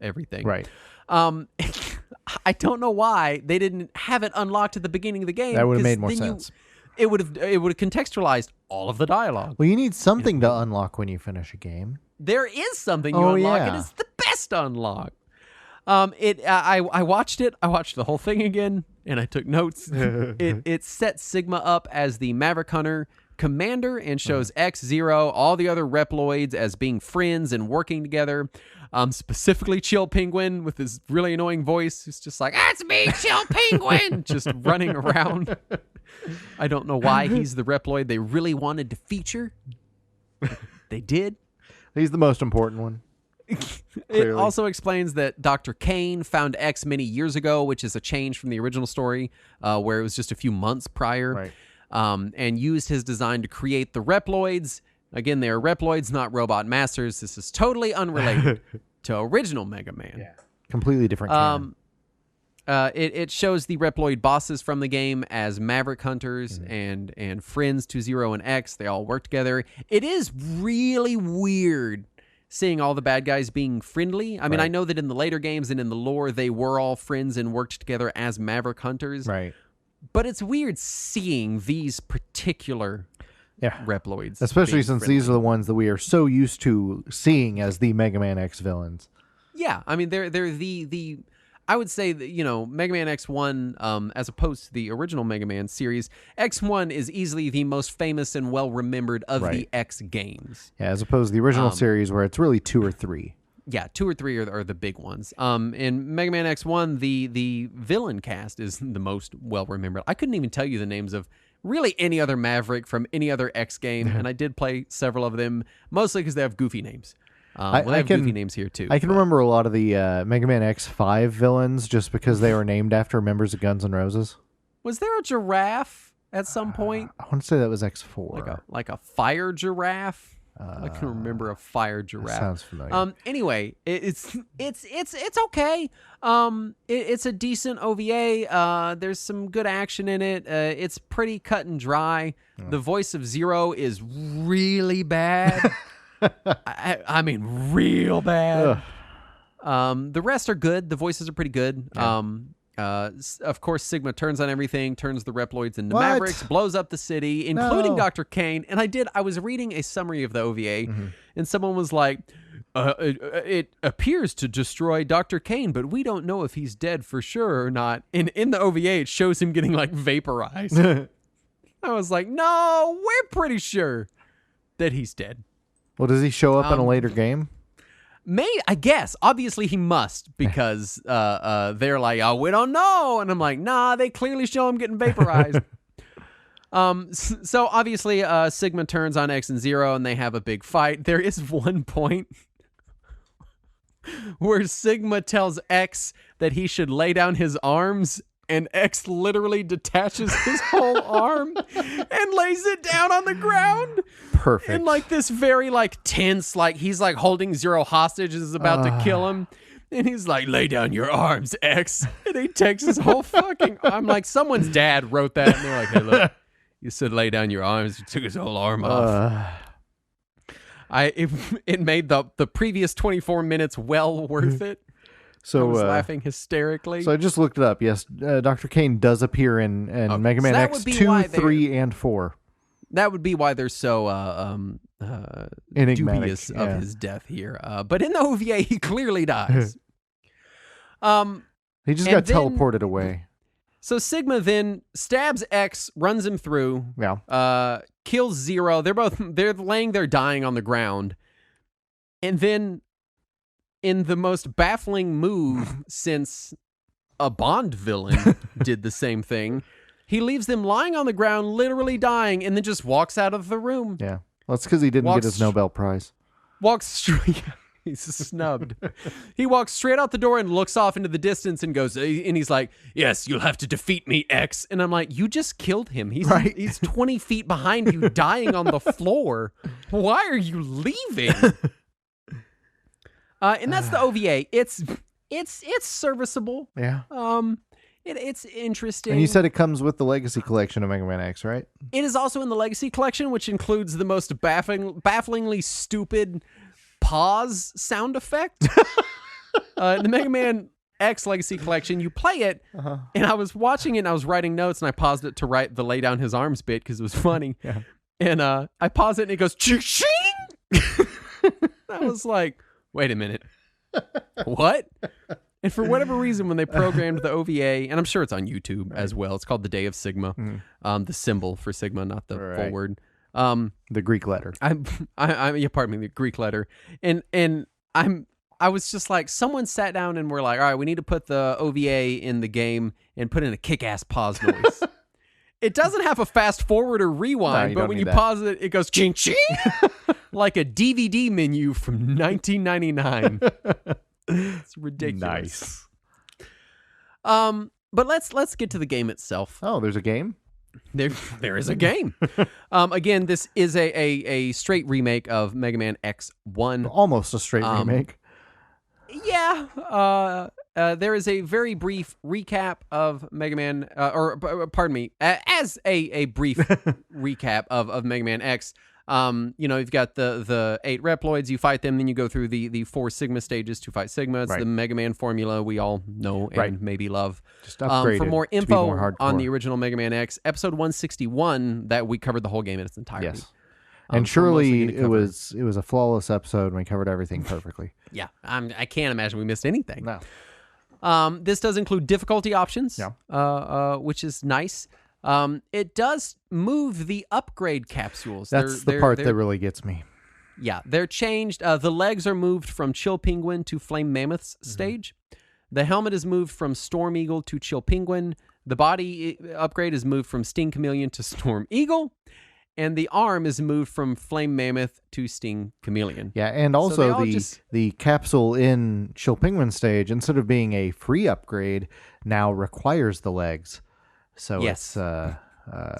everything. Right. I don't know why they didn't have it unlocked at the beginning of the game. That would have made more sense. It would have contextualized all of the dialogue. Well, you need something to unlock when you finish a game. There is something you unlock, and it's the best unlock. I watched it. I watched the whole thing again, and I took notes. It sets Sigma up as the Maverick Hunter commander and shows X-Zero, all the other Reploids, as being friends and working together. Specifically Chill Penguin with his really annoying voice. Who's just like, that's me, Chill Penguin, just running around. I don't know why he's the Reploid they really wanted to feature. They did. He's the most important one. It also explains that Dr. Kane found X many years ago, which is a change from the original story, where it was just a few months prior, right. And used his design to create the Reploids. Again, they are Reploids, not Robot Masters. This is totally unrelated to original Mega Man. Yeah. Completely different canon. It shows the Reploid bosses from the game as Maverick Hunters and friends to Zero and X. They all work together. It is really weird seeing all the bad guys being friendly. I mean, I know that in the later games and in the lore, they were all friends and worked together as Maverick Hunters. Right. But it's weird seeing these particular Reploids. Especially since these are the ones that we are so used to seeing as the Mega Man X villains. Yeah, I mean, they're the I would say that, Mega Man X1, as opposed to the original Mega Man series, X1 is easily the most famous and well-remembered of the X games. Yeah, as opposed to the original series where it's really 2 or 3. Yeah, 2 or 3 are the big ones. In Mega Man X1, the villain cast is the most well-remembered. I couldn't even tell you the names of really any other Maverick from any other X game, and I did play several of them, mostly because they have goofy names. They have goofy names here, too. I can remember a lot of the Mega Man X5 villains just because they were named after members of Guns N' Roses. Was there a giraffe at some point? I want to say that was X4. Like a fire giraffe? I can remember a fire giraffe. Sounds familiar. Anyway, it's okay. It's a decent OVA. There's some good action in it. It's pretty cut and dry. The voice of Zero is really bad. I mean, real bad. The rest are good. The voices are pretty good. Yeah. Of course, Sigma turns on everything, turns the Reploids into Mavericks, blows up the city, including Dr. Kane. And I was reading a summary of the OVA, and someone was like, it appears to destroy Dr. Kane, but we don't know if he's dead for sure or not. And in the OVA, it shows him getting, vaporized. I was like, no, we're pretty sure that he's dead. Well, does he show up in a later game? I guess. Obviously, he must, because they're like, oh, we don't know. And I'm like, nah, they clearly show him getting vaporized. So, obviously, Sigma turns on X and Zero, and they have a big fight. There is one point where Sigma tells X that he should lay down his arms, and X literally detaches his whole arm and lays it down on the ground. Perfect. In this very tense, he's holding Zero hostage and is about to kill him. And he's like, lay down your arms, X. And he takes his whole fucking I'm like, someone's dad wrote that. And they're like, hey, look, you said lay down your arms. You took his whole arm off. It made the previous 24 minutes well worth it. So, I was laughing hysterically. So I just looked it up. Yes, Dr. Kane does appear in Mega Man X 2, 3, and 4. That would be why they're so dubious of his death here. But in the OVA, he clearly dies. He just and got then- teleported away. So Sigma then stabs X, runs him through, kills Zero. They're laying there dying on the ground. And then, in the most baffling move since a Bond villain did the same thing, he leaves them lying on the ground, literally dying, and then just walks out of the room. Yeah. Well, it's because he didn't get his Nobel Prize. Walks straight... He's snubbed. He walks straight out the door and looks off into the distance and goes, and he's like, "Yes, you'll have to defeat me, X." And I'm like, "You just killed him. He's 20 feet behind you, dying on the floor. Why are you leaving?" And that's the OVA. It's serviceable. Yeah. It's interesting. And you said it comes with the Legacy Collection of Mega Man X, right? It is also in the Legacy Collection, which includes the most bafflingly stupid pause sound effect. The Mega Man X Legacy Collection, you play it, and I was watching it and I was writing notes and I paused it to write the lay down his arms bit because it was funny. Yeah. And I paused it and it goes, "Ching!" I was like, wait a minute. What? And for whatever reason, when they programmed the OVA, and I'm sure it's on YouTube as well, it's called The Day of Sigma, the symbol for Sigma, not the full word. The Greek letter. Pardon me, the Greek letter. And I was just like, someone sat down and we're like, all right, we need to put the OVA in the game and put in a kick-ass pause noise. It doesn't have a fast forward or rewind, but when you pause it, it goes ching ching, like a DVD menu from 1999. It's ridiculous. Nice. But let's get to the game itself. Oh, there's a game? There is a game. Again, this is a straight remake of Mega Man X1. Almost a straight remake. Yeah. There is a very brief recap of Mega Man, pardon me, as a brief recap of Mega Man X. You've got the 8 Reploids, you fight them, then you go through the 4 Sigma stages to fight Sigma. It's the Mega Man formula we all know and maybe love. Just upgraded for more info more on the original Mega Man X, episode 161, that we covered the whole game in its entirety. Yes. And surely it was a flawless episode and we covered everything perfectly. Yeah, I can't imagine we missed anything. No. This does include difficulty options, which is nice. It does move the upgrade capsules. That's the part that really gets me. Yeah, they're changed. The legs are moved from Chill Penguin to Flame Mammoth's stage. The helmet is moved from Storm Eagle to Chill Penguin. The body upgrade is moved from Sting Chameleon to Storm Eagle. And the arm is moved from Flame Mammoth to Sting Chameleon. Yeah, and also the capsule in Chill Penguin stage, instead of being a free upgrade, now requires the legs. So yes. So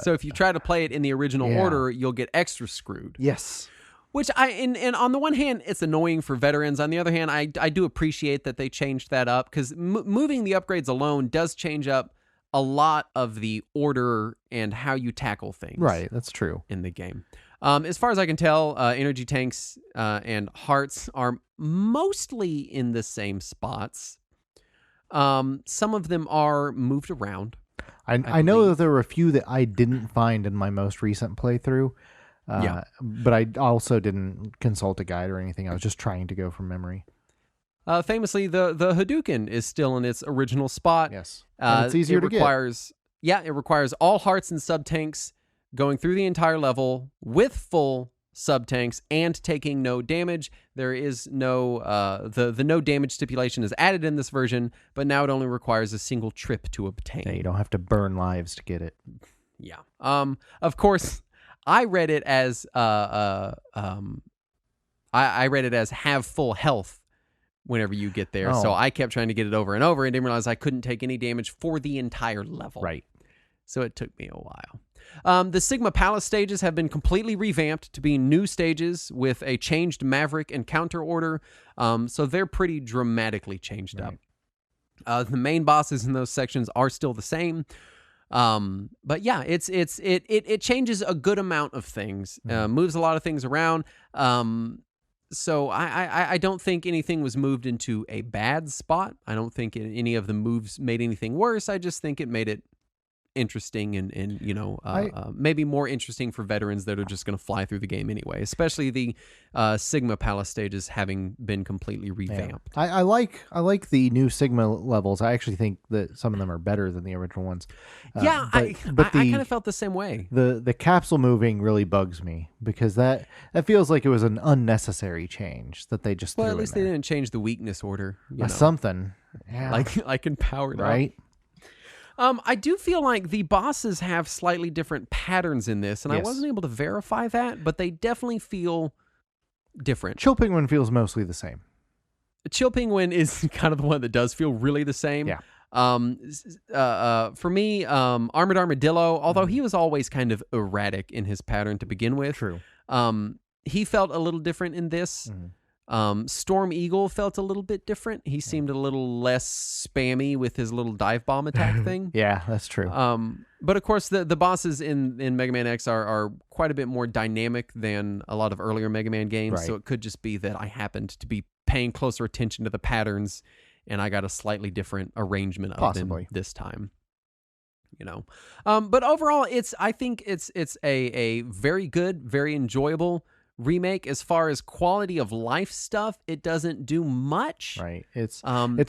if you try to play it in the original order, you'll get extra screwed. Yes. Which and on the one hand, it's annoying for veterans. On the other hand, I do appreciate that they changed that up, because moving the upgrades alone does change up a lot of the order and how you tackle things. Right, that's true. In the game. As far as I can tell, energy tanks and hearts are mostly in the same spots. Some of them are moved around. I know that there were a few that I didn't find in my most recent playthrough. But I also didn't consult a guide or anything. I was just trying to go from memory. Famously, the Hadouken is still in its original spot. Yes. And it's easier to get. It requires all hearts and sub-tanks going through the entire level with full sub-tanks and taking no damage. There is no... the no damage stipulation is added in this version, but now it only requires a single trip to obtain. Yeah, you don't have to burn lives to get it. Yeah. Of course, I read it as... I read it as have full health whenever you get there. So I kept trying to get it over and over and didn't realize I couldn't take any damage for the entire level. Right. So it took me a while. The Sigma Palace stages have been completely revamped to be new stages with a changed Maverick and counter order. So they're pretty dramatically changed up. The main bosses in those sections are still the same. But yeah, it changes a good amount of things, moves a lot of things around. So I don't think anything was moved into a bad spot. I don't think any of the moves made anything worse. I just think it made it interesting and maybe more interesting for veterans that are just going to fly through the game anyway, especially the Sigma Palace stages having been completely revamped. Yeah. I like the new Sigma levels. I actually think that some of them are better than the original ones. I kind of felt the same way. The capsule moving really bugs me because that feels like it was an unnecessary change that they just threw at least in they didn't change the weakness order. Something. Yeah. Like in Powered right? Up. I do feel like the bosses have slightly different patterns in this, and Yes. I wasn't able to verify that, but they definitely feel different. Chill Penguin feels mostly the same. Chill Penguin is kind of the one that does feel really the same. Yeah. For me, Armored Armadillo, although he was always kind of erratic in his pattern to begin with. True. He felt a little different in this. Storm Eagle felt a little bit different. He seemed a little less spammy with his little dive bomb attack thing. Yeah, that's true. But of course, the bosses in Mega Man X are quite a bit more dynamic than a lot of earlier Mega Man games. Right. So it could just be that I happened to be paying closer attention to the patterns, and I got a slightly different arrangement of them this time. But overall, I think it's a very good, very enjoyable remake. As far as quality of life stuff, it doesn't do much. Right. It's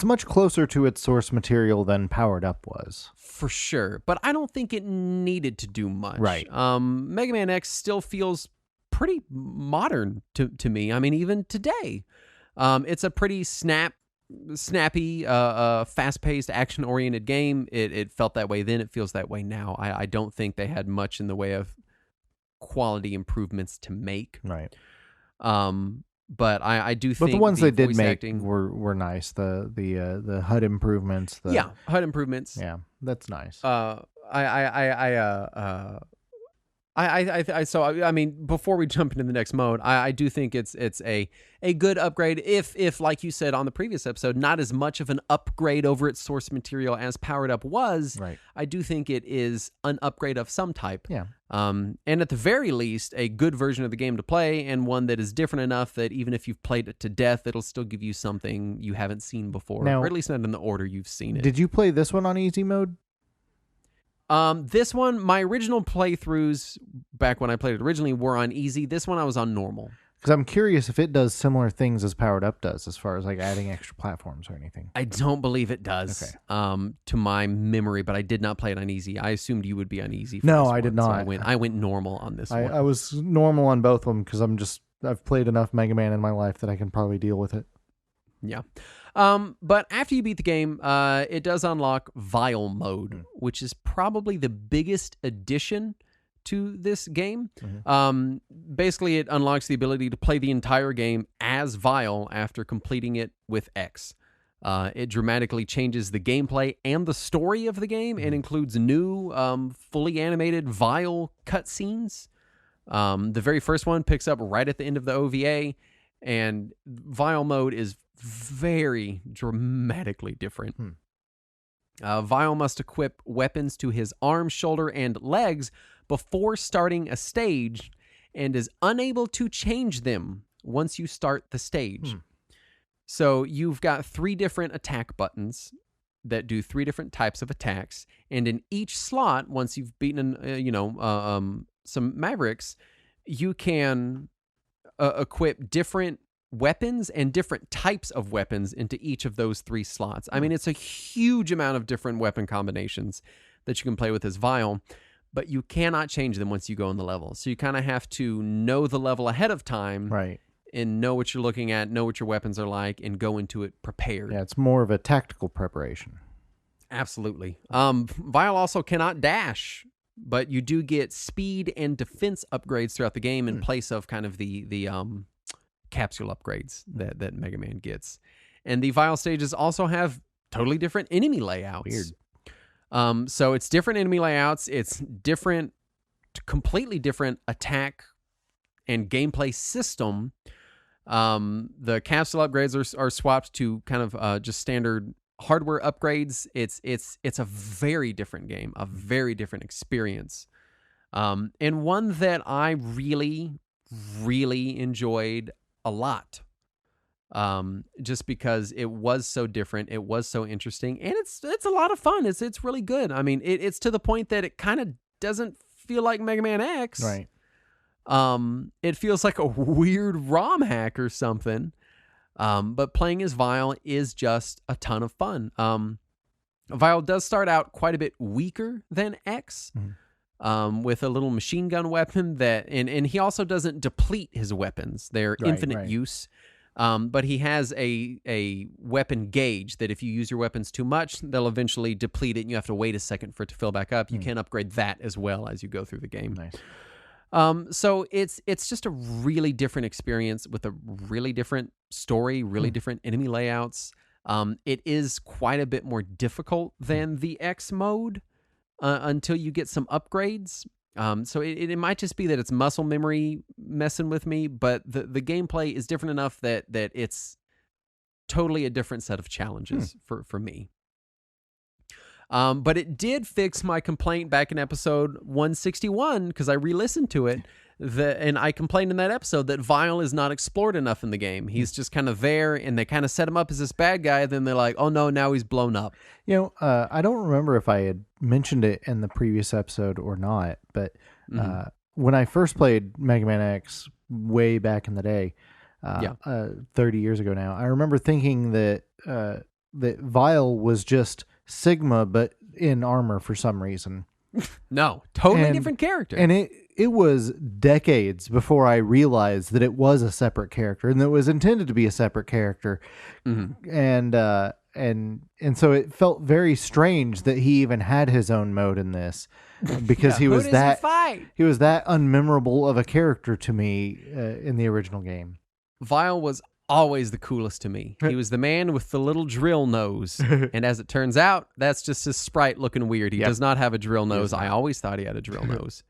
much closer to its source material than Powered Up was. For sure. But I don't think it needed to do much. Right. Mega Man X still feels pretty modern to me. I mean, even today. It's a pretty snappy, fast-paced, action-oriented game. It felt that way then. It feels that way now. I don't think they had much in the way of quality improvements to make. Right. But I do think the ones they did make acting, were nice. The HUD improvements. HUD improvements. Yeah, that's nice. I mean, before we jump into the next mode, I do think it's a good upgrade. If like you said on the previous episode, not as much of an upgrade over its source material as Powered Up was. Right. I do think it is an upgrade of some type. Yeah. And at the very least, a good version of the game to play, and one that is different enough that even if you've played it to death, it'll still give you something you haven't seen before, now, or at least not in the order you've seen it. Did you play this one on easy mode? This one, my original playthroughs back when I played it originally were on easy. This one I was on normal. Because I'm curious if it does similar things as Powered Up does, as far as like adding extra platforms or anything. I don't believe it does. Okay. To my memory, but I did not play it on easy. I assumed you would be on easy. No, I did not. So I went normal on this one. I was normal on both of them because I've played enough Mega Man in my life that I can probably deal with it. Yeah. But after you beat the game, it does unlock Vial Mode, which is probably the biggest addition to this game. Basically, it unlocks the ability to play the entire game as Vial after completing it with X. It dramatically changes the gameplay and the story of the game and includes new, fully animated Vial cutscenes. The very first one picks up right at the end of the OVA, and Vial Mode is very dramatically different. Vial must equip weapons to his arms, shoulder, and legs before starting a stage, and is unable to change them once you start the stage. So you've got 3 different attack buttons that do 3 different types of attacks, and in each slot, once you've beaten some Mavericks, you can equip different weapons and different types of weapons into each of those 3 slots. I mean, it's a huge amount of different weapon combinations that you can play with this Vial, but you cannot change them once you go in the level. So you kind of have to know the level ahead of time, right, and know what you're looking at, know what your weapons are like, and go into it prepared. Yeah, it's more of a tactical preparation. Absolutely. Vial also cannot dash, but you do get speed and defense upgrades throughout the game in place of kind of the capsule upgrades that Mega Man gets. And the Vial stages also have totally different enemy layouts. Weird. So it's different enemy layouts. It's different, completely different attack and gameplay system. The capsule upgrades are swapped to kind of just standard hardware upgrades. It's a very different game, a very different experience, and one that I really, really enjoyed a lot. just because it was so different, it was so interesting, and it's a lot of fun. It's really good. I mean, it's to the point that it kind of doesn't feel like Mega Man X. Right. It feels like a weird ROM hack or something. But playing as Vile is just a ton of fun. Vile does start out quite a bit weaker than X, with a little machine gun weapon that, and he also doesn't deplete his weapons. They're infinite use. But he has a weapon gauge that if you use your weapons too much, they'll eventually deplete it and you have to wait a second for it to fill back up. You can upgrade that as well as you go through the game. Nice. So it's just a really different experience with a really different story, really different enemy layouts. It is quite a bit more difficult than the X mode until you get some upgrades. So it might just be that it's muscle memory messing with me, but the gameplay is different enough that it's totally a different set of challenges for me. But it did fix my complaint back in episode 161 because I re-listened to it. And I complained in that episode that Vile is not explored enough in the game. He's just kind of there, and they kind of set him up as this bad guy. Then they're like, oh no, now he's blown up. I don't remember if I had mentioned it in the previous episode or not, but when I first played Mega Man X way back in the day, 30 years ago now, I remember thinking that that Vile was just Sigma, but in armor for some reason. No, totally different character. And it was decades before I realized that it was a separate character and that it was intended to be a separate character. And so it felt very strange that he even had his own mode in this because he was that unmemorable of a character to me in the original game. Vile was always the coolest to me. He was the man with the little drill nose. And as it turns out, that's just his sprite looking weird. He does not have a drill nose. I always thought he had a drill nose.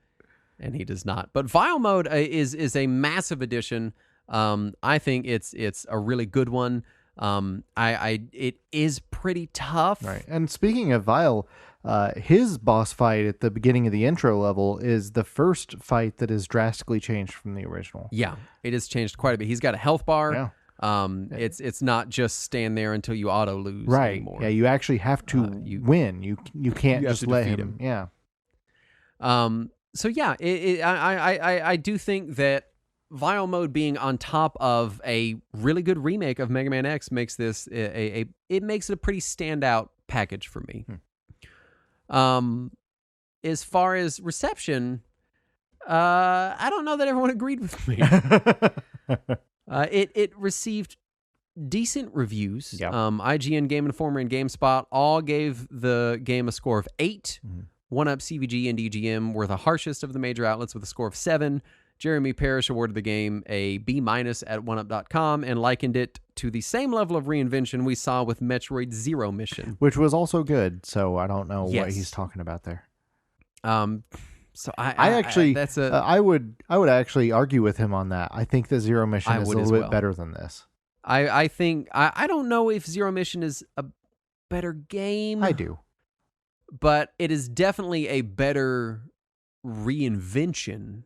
And he does not. But Vile mode is a massive addition. I think it's a really good one. It is pretty tough. Right. And speaking of Vile, his boss fight at the beginning of the intro level is the first fight that is drastically changed from the original. Yeah, it has changed quite a bit. He's got a health bar. Yeah. It's not just stand there until you auto lose anymore. Yeah, you actually have to win. You can't just let him. Yeah. So yeah, I do think that Vile mode being on top of a really good remake of Mega Man X makes this it makes it a pretty standout package for me. As far as reception, I don't know that everyone agreed with me. It received decent reviews. Yep. IGN, Game Informer, and GameSpot all gave the game a score of 8. 1UP, CVG, and EGM were the harshest of the major outlets with a score of 7. Jeremy Parrish awarded the game a B- at 1UP.com and likened it to the same level of reinvention we saw with Metroid Zero Mission, which was also good. So I don't know what he's talking about there. So I would actually argue with him on that. I think the Zero Mission is a little bit better than this. I think I don't know if Zero Mission is a better game. I do. But it is definitely a better reinvention.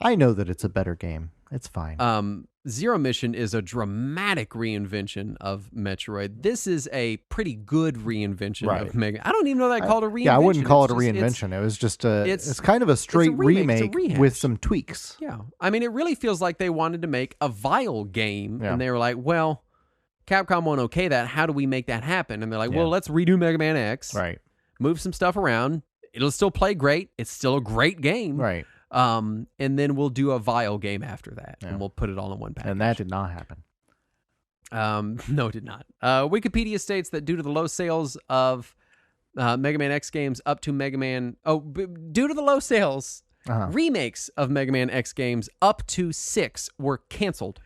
I know that it's a better game. It's fine. Zero Mission is a dramatic reinvention of Metroid. This is a pretty good reinvention of Mega. I don't even know that I called a reinvention. Yeah, I wouldn't call it a reinvention. It was just it's kind of a straight remake with some tweaks. Yeah. I mean, it really feels like they wanted to make a Vile game, and they were like, well, Capcom won't okay that. How do we make that happen? And they're like, well, let's redo Mega Man X. Right. Move some stuff around. It'll still play great. It's still a great game. Right. And then we'll do a Vile game after that, and we'll put it all in one package. And that did not happen. No, it did not. Wikipedia states that due to the low sales of Mega Man X games up to Mega Man... due to the low sales, remakes of Mega Man X games up to 6 were canceled.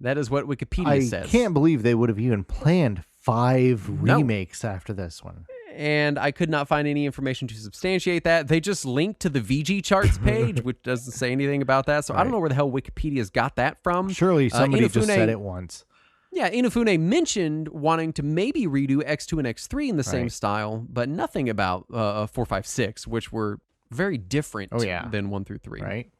That is what Wikipedia says. I can't believe they would have even planned 5 remakes after this one. And I could not find any information to substantiate that. They just linked to the VG charts page, which doesn't say anything about that. So I don't know where the hell Wikipedia's got that from. Surely somebody just said it once. Yeah, Inafune mentioned wanting to maybe redo X2 and X3 in the same style, but nothing about 4, 5, 6, which were very different than 1 through 3. Right.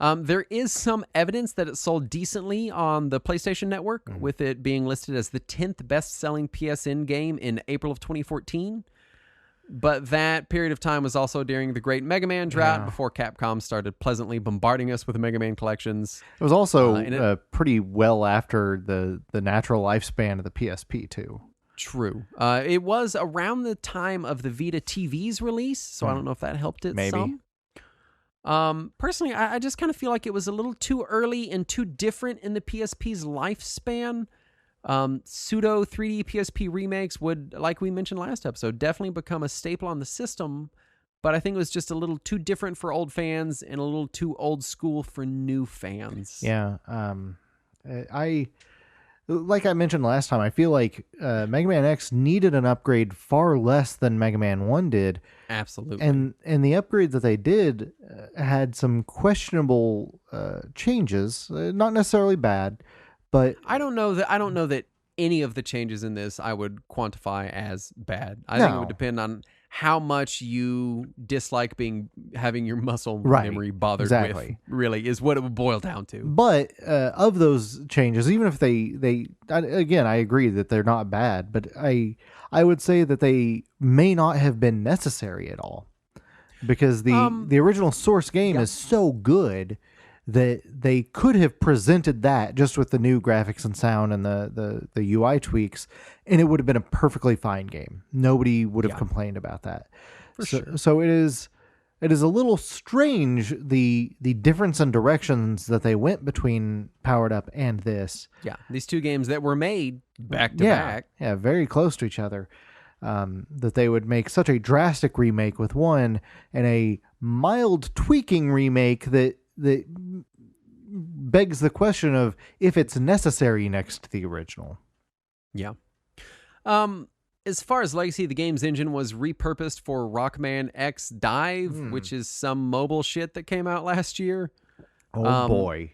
There is some evidence that it sold decently on the PlayStation Network, with it being listed as the 10th best-selling PSN game in April of 2014. But that period of time was also during the Great Mega Man drought, before Capcom started pleasantly bombarding us with Mega Man collections. It was also pretty well after the natural lifespan of the PSP, too. True. It was around the time of the Vita TV's release, so I don't know if that helped it Maybe. some. Personally, I just kind of feel like it was a little too early and too different in the PSP's lifespan. Pseudo 3D PSP remakes would, like we mentioned last episode, definitely become a staple on the system, but I think it was just a little too different for old fans and a little too old school for new fans. Yeah. Like I mentioned last time, I feel like Mega Man X needed an upgrade far less than Mega Man 1 did. Absolutely. And the upgrade that they did had some questionable changes, not necessarily bad, but I don't know that any of the changes in this I would quantify as bad. I think it would depend on how much you dislike having your muscle memory bothered with. Really, is what it would boil down to. But of those changes, even if they again, I agree that they're not bad, but I would say that they may not have been necessary at all, because the original source game is so good that they could have presented that just with the new graphics and sound and the UI tweaks, and it would have been a perfectly fine game. Nobody would have complained about that. So it is a little strange, the difference in directions that they went between Powered Up and this. Yeah, these two games that were made back to back. Yeah, very close to each other. That they would make such a drastic remake with one and a mild tweaking remake that begs the question of if it's necessary next to the original. Yeah. As far as legacy, the game's engine was repurposed for Rockman X Dive, which is some mobile shit that came out last year. Oh boy.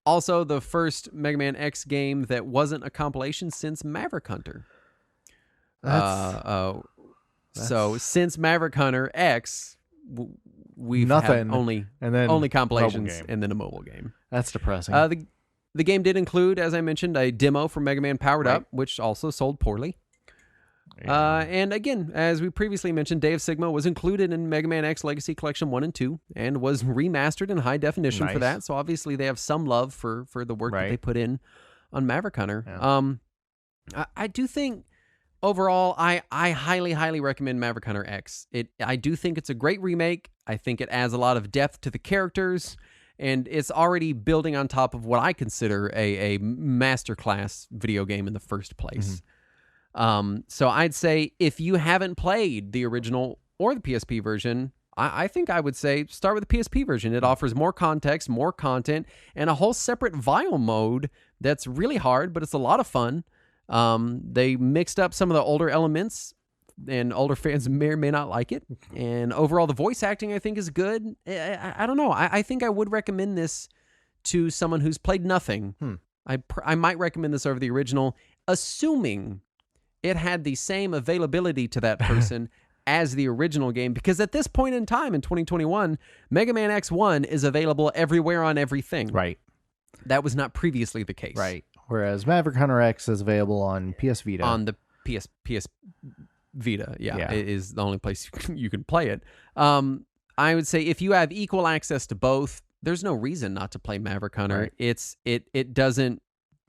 Also, the first Mega Man X game that wasn't a compilation since Maverick Hunter. So since Maverick Hunter X, we've had only compilations and then a mobile game. That's depressing. The game did include, as I mentioned, a demo for Mega Man Powered Up, which also sold poorly. Yeah. And again, as we previously mentioned, Day of Sigma was included in Mega Man X Legacy Collection 1 and 2 and was remastered in high definition for that. So obviously they have some love for the work that they put in on Maverick Hunter. Yeah. I do think overall, I highly, highly recommend Maverick Hunter X. I do think it's a great remake. I think it adds a lot of depth to the characters, and it's already building on top of what I consider a masterclass video game in the first place. So I'd say if you haven't played the original or the PSP version, I think I would say start with the PSP version. It offers more context, more content, and a whole separate vial mode that's really hard, but it's a lot of fun. They mixed up some of the older elements, and older fans may or may not like it. And overall, the voice acting, I think, is good. I don't know. I think I would recommend this to someone who's played nothing. I might recommend this over the original, assuming it had the same availability to that person as the original game, because at this point in time in 2021, Mega Man X1 is available everywhere on everything. Right. That was not previously the case. Right. Whereas Maverick Hunter X is available on PS Vita. On the PS Vita, yeah. It is the only place you can play it. I would say if you have equal access to both, there's no reason not to play Maverick Hunter. Right. It doesn't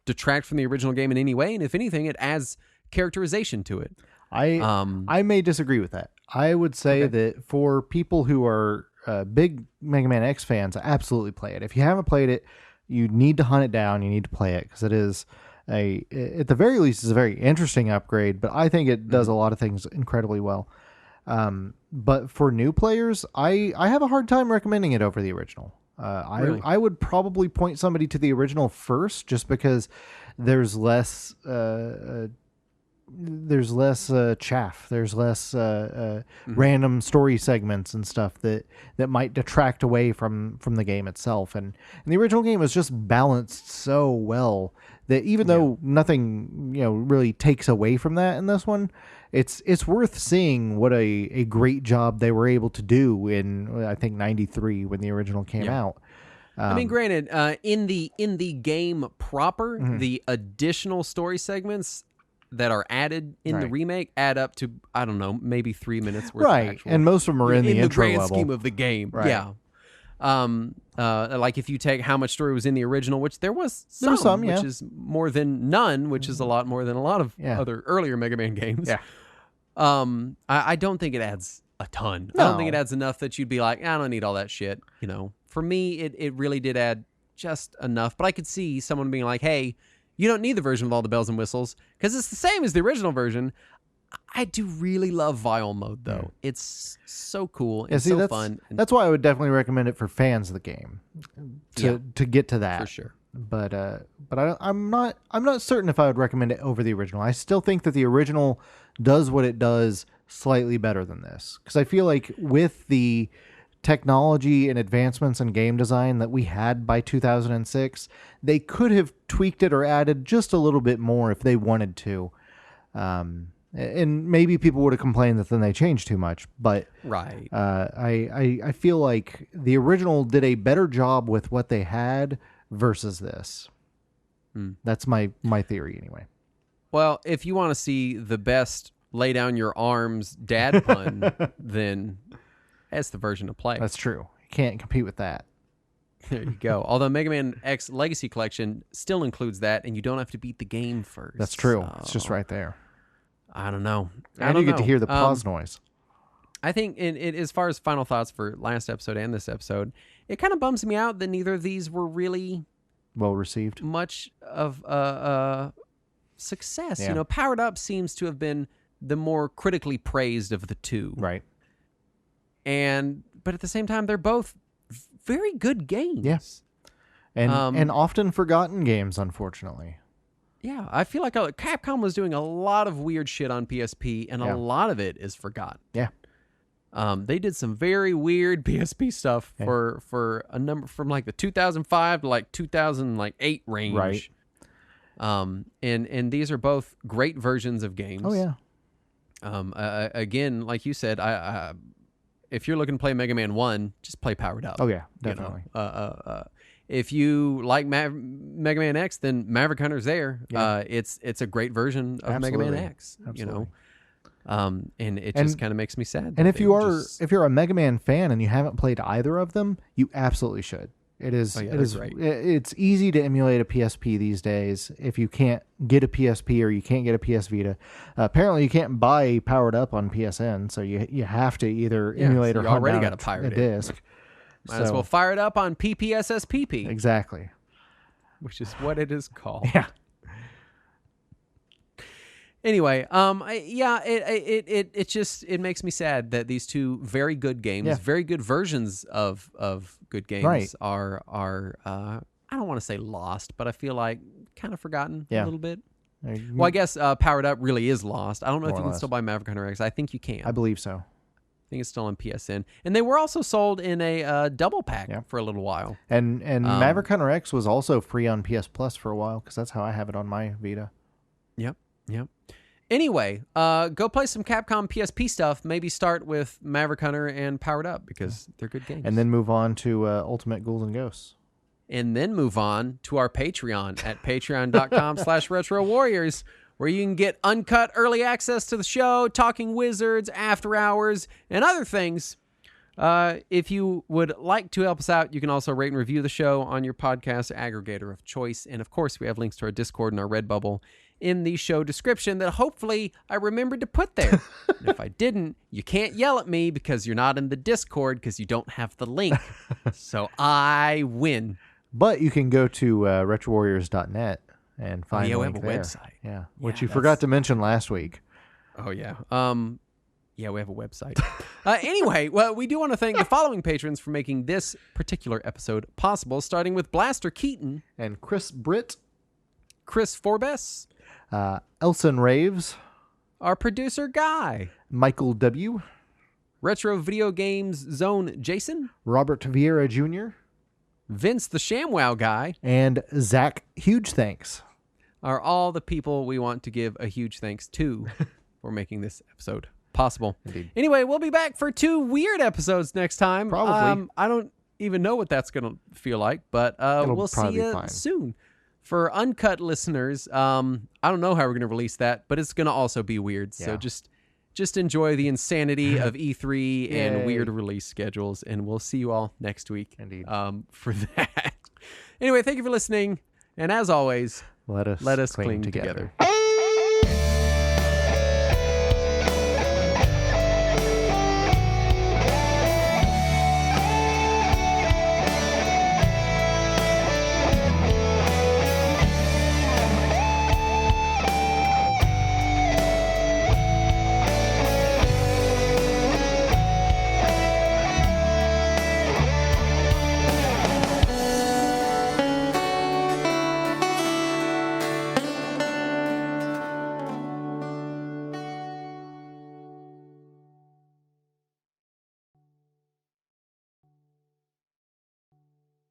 detract from the original game in any way, and if anything, it adds characterization to it. I may disagree with that. I would say that for people who are big Mega Man X fans, absolutely play it. If you haven't played it, you need to hunt it down. You need to play it because it is at the very least, it's a very interesting upgrade. But I think it does a lot of things incredibly well. But for new players, I have a hard time recommending it over the original. Really? I would probably point somebody to the original first, just because there's less chaff. There's less random story segments and stuff that might detract away from the game itself. And the original game was just balanced so well that even though nothing really takes away from that in this one, it's worth seeing what a great job they were able to do in, I think, 93 when the original came out. I mean, granted, in the game proper, the additional story segments that are added in the remake add up to, I don't know, maybe 3 minutes worth of actual. And most of them are in the intro grand level. scheme of the game. Right. Yeah. Like if you take how much story was in the original, which there was some, which is more than none, which is a lot more than a lot of other earlier Mega Man games. Yeah. I don't think it adds a ton. No. I don't think it adds enough that you'd be like, I don't need all that shit. You know, for me, it really did add just enough. But I could see someone being like, hey, you don't need the version with all the bells and whistles because it's the same as the original version. I do really love Vial mode, though. It's so cool and so fun. That's why I would definitely recommend it for fans of the game to get to that. For sure. But I'm not certain if I would recommend it over the original. I still think that the original does what it does slightly better than this, because I feel like with the technology and advancements in game design that we had by 2006, they could have tweaked it or added just a little bit more if they wanted to. And maybe people would have complained that then they changed too much. But right, I feel like the original did a better job with what they had versus this. That's my theory anyway. Well, if you want to see the best lay down your arms dad pun, then that's the version to play. That's true. You can't compete with that. There you go. Although Mega Man X Legacy Collection still includes that, and you don't have to beat the game first. That's true. So, it's just right there. I don't know. And you get to hear the pause noise. I think as far as final thoughts for last episode and this episode, it kind of bums me out that neither of these were really well received. Much of success. Yeah. You know, Powered Up seems to have been the more critically praised of the two. Right. But at the same time, they're both very good games. Yes. And often forgotten games, unfortunately. Yeah, I feel like Capcom was doing a lot of weird shit on PSP, and a lot of it is forgotten. Yeah. They did some very weird PSP stuff for a number from like the 2005 to like 2008 range. Right. And these are both great versions of games. Oh yeah. Again, like you said, I if you're looking to play Mega Man 1, just play Powered Up. Oh yeah, definitely. You know? If you like Mega Man X, then Maverick Hunter's there. Yeah. It's a great version of Absolutely. Mega Man X. Absolutely. You know, and it just kind of makes me sad. And if you're a Mega Man fan and you haven't played either of them, you absolutely should. It is great. It's easy to emulate a PSP these days if you can't get a PSP or you can't get a PS Vita. Apparently you can't buy Powered Up on PSN, so you have to either emulate or you hunt already down got to pirate a disc. Might as well fire it up on PPSSPP. Exactly. Which is what it is called. Yeah. Anyway, it makes me sad that these two very good games, very good versions of good games are I don't want to say lost, but I feel like kind of forgotten a little bit. Well, I guess Powered Up really is lost. I don't know if you can still buy Maverick Hunter X. I think you can. I believe so. I think it's still on PSN, and they were also sold in a double pack for a little while. And Maverick Hunter X was also free on PS Plus for a while, because that's how I have it on my Vita. Yep. Anyway, go play some Capcom PSP stuff. Maybe start with Maverick Hunter and Powered Up, because they're good games. And then move on to Ultimate Ghouls and Ghosts. And then move on to our Patreon at patreon.com/RetroWarriors, where you can get uncut early access to the show, Talking Wizards, After Hours, and other things. If you would like to help us out, you can also rate and review the show on your podcast aggregator of choice. And of course, we have links to our Discord and our Redbubble in the show description that hopefully I remembered to put there. And if I didn't, you can't yell at me because you're not in the Discord because you don't have the link. So I win. But you can go to retrowarriors.net and find a link we have a there. website. Yeah, which you forgot to mention last week. Oh, yeah. Yeah, we have a website. Anyway, well, we do want to thank the following patrons for making this particular episode possible, starting with Blaster Keaton. And Chris Britt. Chris Forbes. Elson Raves. Our producer, Guy. Michael W. Retro Video Games Zone Jason. Robert Vieira Jr. Vince the ShamWow Guy. And Zach, huge thanks. Are all the people we want to give a huge thanks to for making this episode possible. Indeed. Anyway, we'll be back for 2 weird episodes next time. Probably. even know what that's going to feel like, but It'll we'll see probably be you fine. soon. For uncut listeners, I don't know how we're going to release that, but it's going to also be weird. So Yeah. just enjoy the insanity of E3 and Yay. weird release schedules, and we'll see you all next week. Indeed. For that. Anyway, thank you for listening, and as always, Let us cling together.